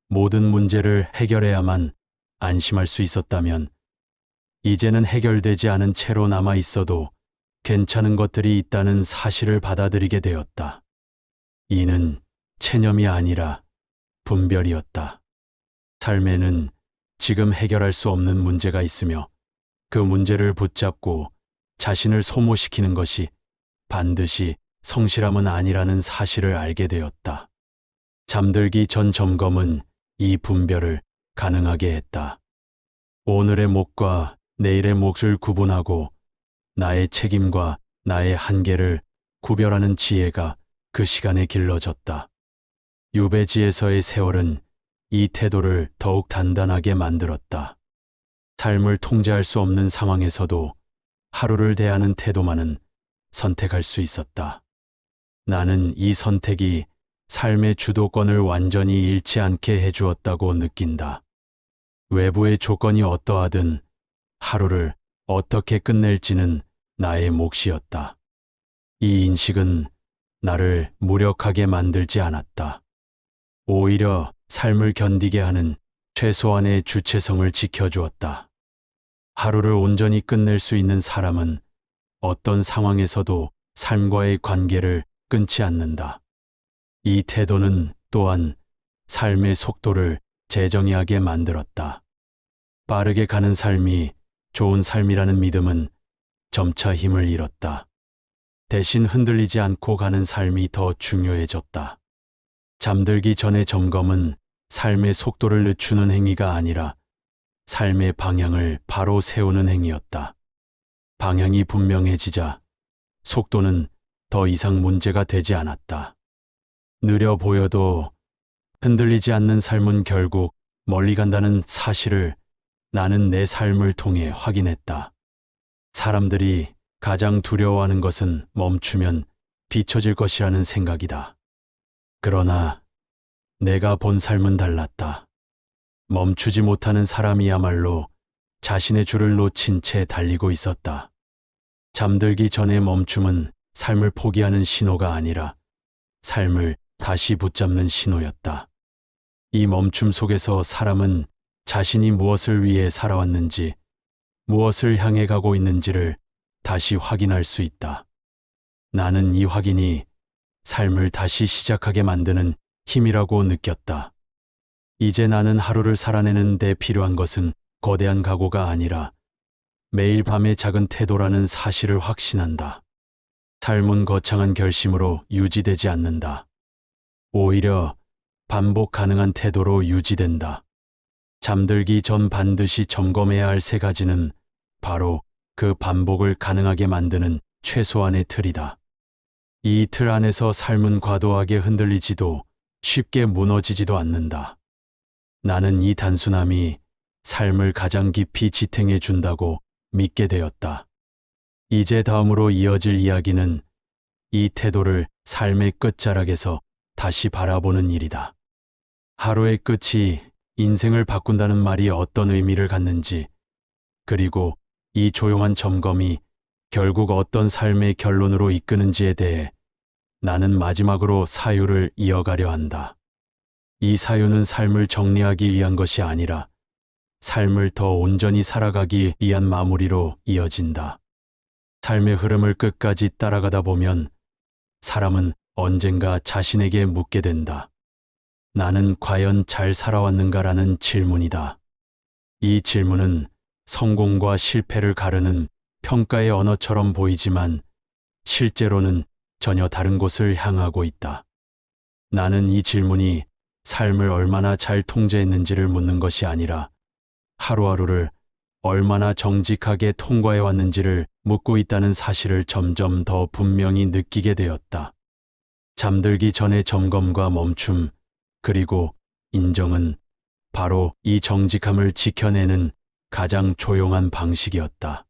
모든 문제를 해결해야만 안심할 수 있었다면 이제는 해결되지 않은 채로 남아 있어도 괜찮은 것들이 있다는 사실을 받아들이게 되었다. 이는 체념이 아니라 분별이었다. 삶에는 지금 해결할 수 없는 문제가 있으며 그 문제를 붙잡고 자신을 소모시키는 것이 반드시 성실함은 아니라는 사실을 알게 되었다. 잠들기 전 점검은 이 분별을 가능하게 했다. 오늘의 몫과 내일의 몫을 구분하고 나의 책임과 나의 한계를 구별하는 지혜가 그 시간에 길러졌다. 유배지에서의 세월은 이 태도를 더욱 단단하게 만들었다. 삶을 통제할 수 없는 상황에서도 하루를 대하는 태도만은 선택할 수 있었다. 나는 이 선택이 삶의 주도권을 완전히 잃지 않게 해주었다고 느낀다. 외부의 조건이 어떠하든 하루를 어떻게 끝낼지는 나의 몫이었다. 이 인식은 나를 무력하게 만들지 않았다. 오히려 삶을 견디게 하는 최소한의 주체성을 지켜주었다. 하루를 온전히 끝낼 수 있는 사람은 어떤 상황에서도 삶과의 관계를 끊지 않는다. 이 태도는 또한 삶의 속도를 재정의하게 만들었다. 빠르게 가는 삶이 좋은 삶이라는 믿음은 점차 힘을 잃었다. 대신 흔들리지 않고 가는 삶이 더 중요해졌다. 잠들기 전의 점검은 삶의 속도를 늦추는 행위가 아니라 삶의 방향을 바로 세우는 행위였다. 방향이 분명해지자 속도는 더 이상 문제가 되지 않았다. 느려 보여도 흔들리지 않는 삶은 결국 멀리 간다는 사실을 나는 내 삶을 통해 확인했다. 사람들이 가장 두려워하는 것은 멈추면 뒤처질 것이라는 생각이다. 그러나 내가 본 삶은 달랐다. 멈추지 못하는 사람이야말로 자신의 줄을 놓친 채 달리고 있었다. 잠들기 전의 멈춤은 삶을 포기하는 신호가 아니라 삶을 다시 붙잡는 신호였다. 이 멈춤 속에서 사람은 자신이 무엇을 위해 살아왔는지, 무엇을 향해 가고 있는지를 다시 확인할 수 있다. 나는 이 확인이 삶을 다시 시작하게 만드는 힘이라고 느꼈다. 이제 나는 하루를 살아내는 데 필요한 것은 거대한 각오가 아니라 매일 밤의 작은 태도라는 사실을 확신한다. 삶은 거창한 결심으로 유지되지 않는다. 오히려 반복 가능한 태도로 유지된다. 잠들기 전 반드시 점검해야 할 세 가지는 바로 그 반복을 가능하게 만드는 최소한의 틀이다. 이 틀 안에서 삶은 과도하게 흔들리지도 쉽게 무너지지도 않는다. 나는 이 단순함이 삶을 가장 깊이 지탱해 준다고 믿게 되었다. 이제 다음으로 이어질 이야기는 이 태도를 삶의 끝자락에서 다시 바라보는 일이다. 하루의 끝이 인생을 바꾼다는 말이 어떤 의미를 갖는지, 그리고 이 조용한 점검이 결국 어떤 삶의 결론으로 이끄는지에 대해 나는 마지막으로 사유를 이어가려 한다. 이 사유는 삶을 정리하기 위한 것이 아니라 삶을 더 온전히 살아가기 위한 마무리로 이어진다. 삶의 흐름을 끝까지 따라가다 보면 사람은 언젠가 자신에게 묻게 된다. 나는 과연 잘 살아왔는가라는 질문이다. 이 질문은 성공과 실패를 가르는 평가의 언어처럼 보이지만 실제로는 전혀 다른 곳을 향하고 있다. 나는 이 질문이 삶을 얼마나 잘 통제했는지를 묻는 것이 아니라 하루하루를 얼마나 정직하게 통과해 왔는지를 묻고 있다는 사실을 점점 더 분명히 느끼게 되었다. 잠들기 전의 점검과 멈춤, 그리고 인정은 바로 이 정직함을 지켜내는 가장 조용한 방식이었다.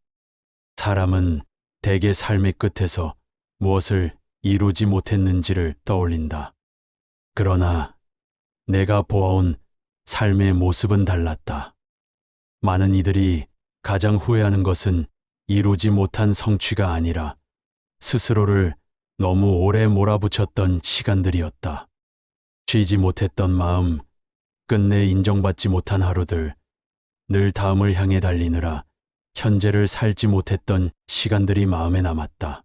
사람은 대개 삶의 끝에서 무엇을 이루지 못했는지를 떠올린다. 그러나 내가 보아온 삶의 모습은 달랐다. 많은 이들이 가장 후회하는 것은 이루지 못한 성취가 아니라 스스로를 너무 오래 몰아붙였던 시간들이었다. 쉬지 못했던 마음, 끝내 인정받지 못한 하루들, 늘 다음을 향해 달리느라 현재를 살지 못했던 시간들이 마음에 남았다.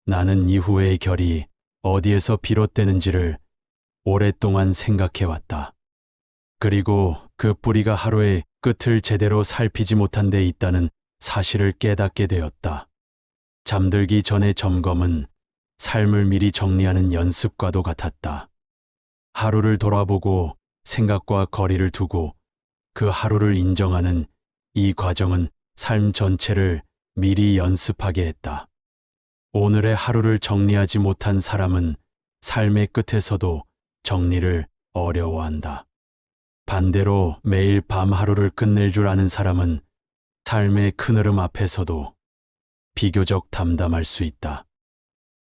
나는 이후의 결이 어디에서 비롯되는지를 오랫동안 생각해왔다. 그리고 그 뿌리가 하루의 끝을 제대로 살피지 못한 데 있다는 사실을 깨닫게 되었다. 잠들기 전의 점검은 삶을 미리 정리하는 연습과도 같았다. 하루를 돌아보고 생각과 거리를 두고 그 하루를 인정하는 이 과정은 삶 전체를 미리 연습하게 했다. 오늘의 하루를 정리하지 못한 사람은 삶의 끝에서도 정리를 어려워한다. 반대로 매일 밤 하루를 끝낼 줄 아는 사람은 삶의 큰 흐름 앞에서도 비교적 담담할 수 있다.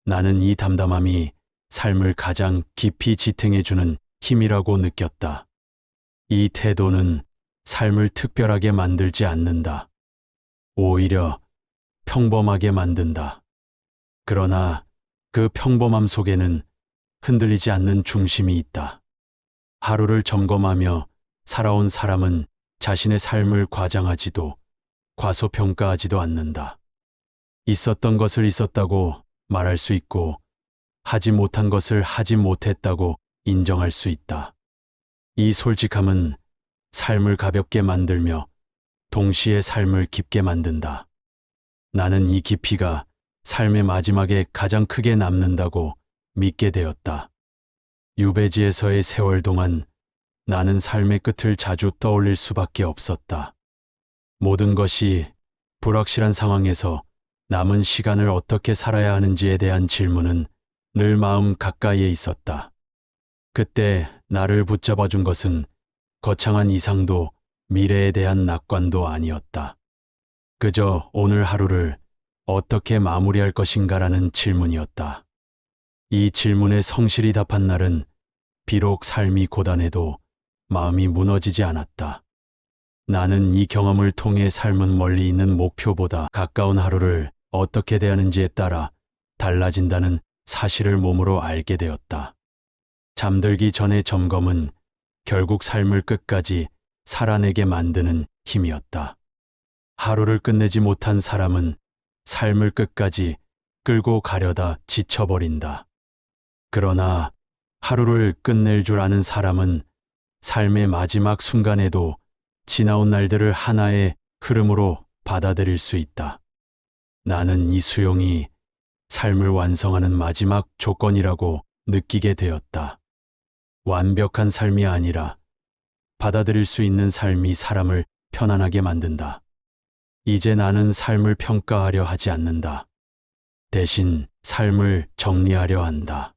나는 이 담담함이 삶을 가장 깊이 지탱해주는 힘이라고 느꼈다. 이 태도는 삶을 특별하게 만들지 않는다. 오히려 평범하게 만든다. 그러나 그 평범함 속에는 흔들리지 않는 중심이 있다. 하루를 점검하며 살아온 사람은 자신의 삶을 과장하지도 과소평가하지도 않는다. 있었던 것을 있었다고 말할 수 있고 하지 못한 것을 하지 못했다고 인정할 수 있다. 이 솔직함은 삶을 가볍게 만들며 동시에 삶을 깊게 만든다. 나는 이 깊이가 삶의 마지막에 가장 크게 남는다고 믿게 되었다. 유배지에서의 세월 동안 나는 삶의 끝을 자주 떠올릴 수밖에 없었다. 모든 것이 불확실한 상황에서 남은 시간을 어떻게 살아야 하는지에 대한 질문은 늘 마음 가까이에 있었다. 그때 나를 붙잡아 준 것은 거창한 이상도 미래에 대한 낙관도 아니었다. 그저 오늘 하루를 어떻게 마무리할 것인가라는 질문이었다. 이 질문에 성실히 답한 날은 비록 삶이 고단해도 마음이 무너지지 않았다. 나는 이 경험을 통해 삶은 멀리 있는 목표보다 가까운 하루를 어떻게 대하는지에 따라 달라진다는 사실을 몸으로 알게 되었다. 잠들기 전의 점검은 결국 삶을 끝까지 살아내게 만드는 힘이었다. 하루를 끝내지 못한 사람은 삶을 끝까지 끌고 가려다 지쳐버린다. 그러나 하루를 끝낼 줄 아는 사람은 삶의 마지막 순간에도 지나온 날들을 하나의 흐름으로 받아들일 수 있다. 나는 이 수용이 삶을 완성하는 마지막 조건이라고 느끼게 되었다. 완벽한 삶이 아니라 받아들일 수 있는 삶이 사람을 편안하게 만든다. 이제 나는 삶을 평가하려 하지 않는다. 대신 삶을 정리하려 한다.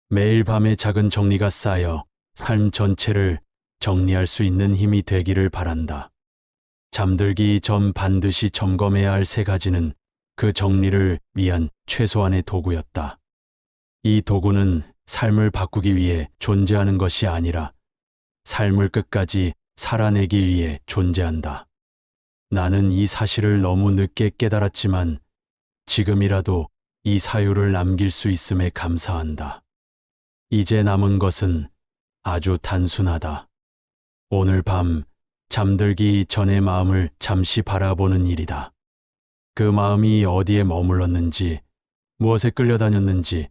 매일 밤에 작은 정리가 쌓여 삶 전체를 정리할 수 있는 힘이 되기를 바란다. 잠들기 전 반드시 점검해야 할 3가지는 그 정리를 위한 최소한의 도구였다. 이 도구는 삶을 바꾸기 위해 존재하는 것이 아니라 삶을 끝까지 살아내기 위해 존재한다. 나는 이 사실을 너무 늦게 깨달았지만 지금이라도 이 사유를 남길 수 있음에 감사한다. 이제 남은 것은 아주 단순하다. 오늘 밤 잠들기 전의 마음을 잠시 바라보는 일이다. 그 마음이 어디에 머물렀는지, 무엇에 끌려다녔는지,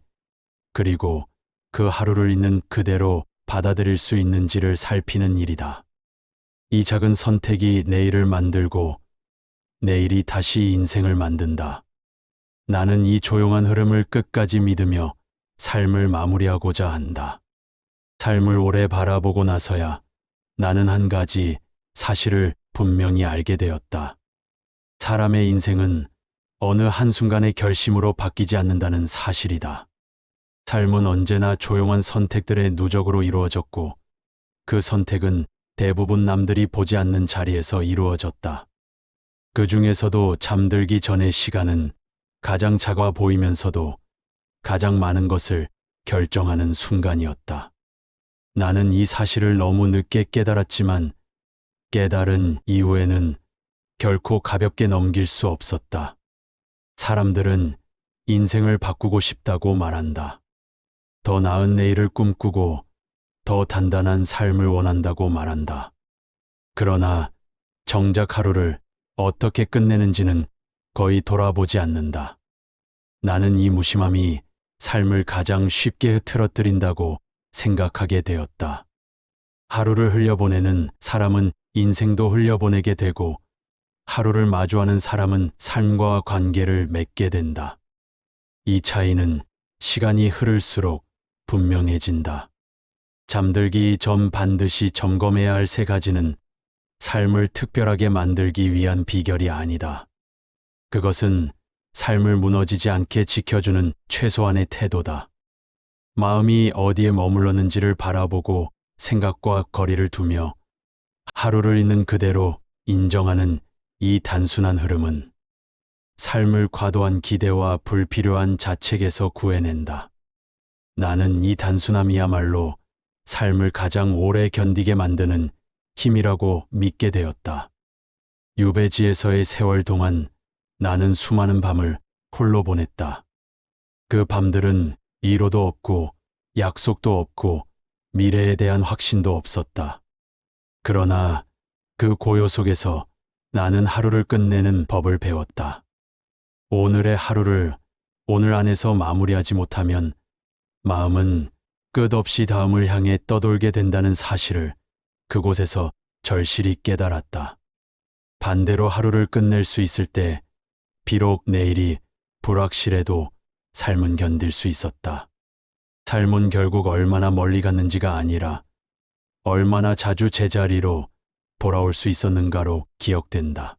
그리고 그 하루를 있는 그대로 받아들일 수 있는지를 살피는 일이다. 이 작은 선택이 내일을 만들고 내일이 다시 인생을 만든다. 나는 이 조용한 흐름을 끝까지 믿으며 삶을 마무리하고자 한다. 삶을 오래 바라보고 나서야 나는 한 가지 사실을 분명히 알게 되었다. 사람의 인생은 어느 한순간의 결심으로 바뀌지 않는다는 사실이다. 삶은 언제나 조용한 선택들의 누적으로 이루어졌고 그 선택은 대부분 남들이 보지 않는 자리에서 이루어졌다. 그 중에서도 잠들기 전의 시간은 가장 작아 보이면서도 가장 많은 것을 결정하는 순간이었다. 나는 이 사실을 너무 늦게 깨달았지만 깨달은 이후에는 결코 가볍게 넘길 수 없었다. 사람들은 인생을 바꾸고 싶다고 말한다. 더 나은 내일을 꿈꾸고 더 단단한 삶을 원한다고 말한다. 그러나 정작 하루를 어떻게 끝내는지는 거의 돌아보지 않는다. 나는 이 무심함이 삶을 가장 쉽게 흐트러뜨린다고 생각하게 되었다. 하루를 흘려보내는 사람은 인생도 흘려보내게 되고 하루를 마주하는 사람은 삶과 관계를 맺게 된다. 이 차이는 시간이 흐를수록 분명해진다. 잠들기 전 반드시 점검해야 할 3가지는 삶을 특별하게 만들기 위한 비결이 아니다. 그것은 삶을 무너지지 않게 지켜주는 최소한의 태도다. 마음이 어디에 머물렀는지를 바라보고 생각과 거리를 두며 하루를 있는 그대로 인정하는 이 단순한 흐름은 삶을 과도한 기대와 불필요한 자책에서 구해낸다. 나는 이 단순함이야말로 삶을 가장 오래 견디게 만드는 힘이라고 믿게 되었다. 유배지에서의 세월 동안 나는 수많은 밤을 홀로 보냈다. 그 밤들은 위로도 없고 약속도 없고 미래에 대한 확신도 없었다. 그러나 그 고요 속에서 나는 하루를 끝내는 법을 배웠다. 오늘의 하루를 오늘 안에서 마무리하지 못하면 마음은 끝없이 다음을 향해 떠돌게 된다는 사실을 그곳에서 절실히 깨달았다. 반대로 하루를 끝낼 수 있을 때 비록 내일이 불확실해도 삶은 견딜 수 있었다. 삶은 결국 얼마나 멀리 갔는지가 아니라 얼마나 자주 제자리로 돌아올 수 있었는가로 기억된다.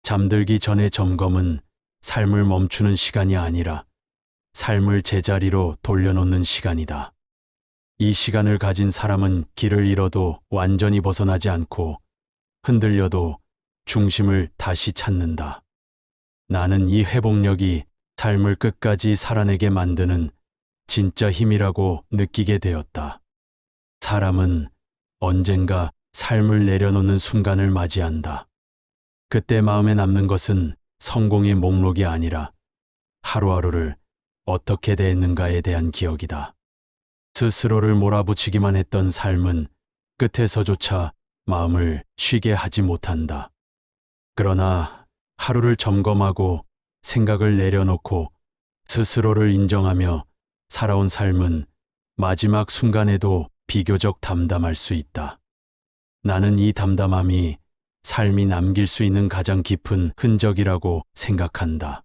잠들기 전의 점검은 삶을 멈추는 시간이 아니라 삶을 제자리로 돌려놓는 시간이다. 이 시간을 가진 사람은 길을 잃어도 완전히 벗어나지 않고 흔들려도 중심을 다시 찾는다. 나는 이 회복력이 삶을 끝까지 살아내게 만드는 진짜 힘이라고 느끼게 되었다. 사람은 언젠가 삶을 내려놓는 순간을 맞이한다. 그때 마음에 남는 것은 성공의 목록이 아니라 하루하루를 어떻게 대했는가에 대한 기억이다. 스스로를 몰아붙이기만 했던 삶은 끝에서조차 마음을 쉬게 하지 못한다. 그러나 하루를 점검하고 생각을 내려놓고 스스로를 인정하며 살아온 삶은 마지막 순간에도 비교적 담담할 수 있다. 나는 이 담담함이 삶이 남길 수 있는 가장 깊은 흔적이라고 생각한다.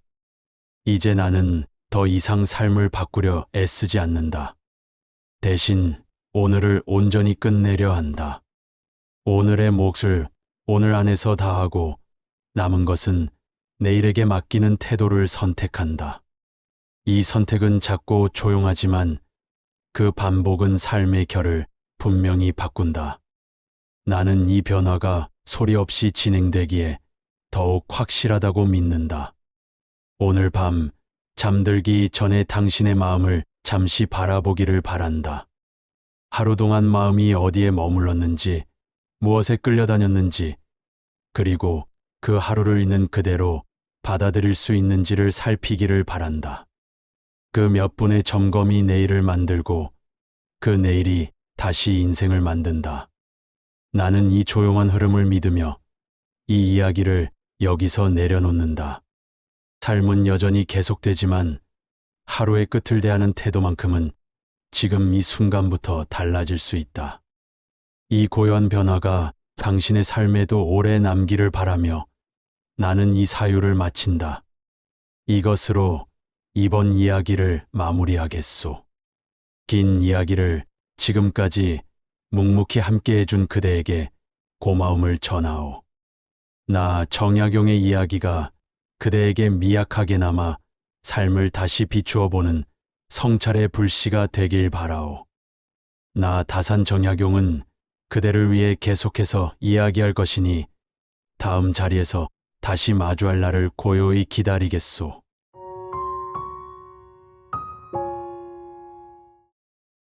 이제 나는 더 이상 삶을 바꾸려 애쓰지 않는다. 대신 오늘을 온전히 끝내려 한다. 오늘의 몫을 오늘 안에서 다하고 남은 것은 내일에게 맡기는 태도를 선택한다. 이 선택은 작고 조용하지만 그 반복은 삶의 결을 분명히 바꾼다. 나는 이 변화가 소리 없이 진행되기에 더욱 확실하다고 믿는다. 오늘 밤 잠들기 전에 당신의 마음을 잠시 바라보기를 바란다. 하루 동안 마음이 어디에 머물렀는지, 무엇에 끌려다녔는지, 그리고 그 하루를 있는 그대로 받아들일 수 있는지를 살피기를 바란다. 그 몇 분의 점검이 내일을 만들고 그 내일이 다시 인생을 만든다. 나는 이 조용한 흐름을 믿으며 이 이야기를 여기서 내려놓는다. 삶은 여전히 계속되지만 하루의 끝을 대하는 태도만큼은 지금 이 순간부터 달라질 수 있다. 이 고요한 변화가 당신의 삶에도 오래 남기를 바라며 나는 이 사유를 마친다. 이것으로 이번 이야기를 마무리하겠소. 긴 이야기를 지금까지 묵묵히 함께 해준 그대에게 고마움을 전하오. 나 정약용의 이야기가 그대에게 미약하게나마 삶을 다시 비추어 보는 성찰의 불씨가 되길 바라오. 나 다산 정약용은 그대를 위해 계속해서 이야기할 것이니 다음 자리에서 다시 마주할 날을 고요히 기다리겠소.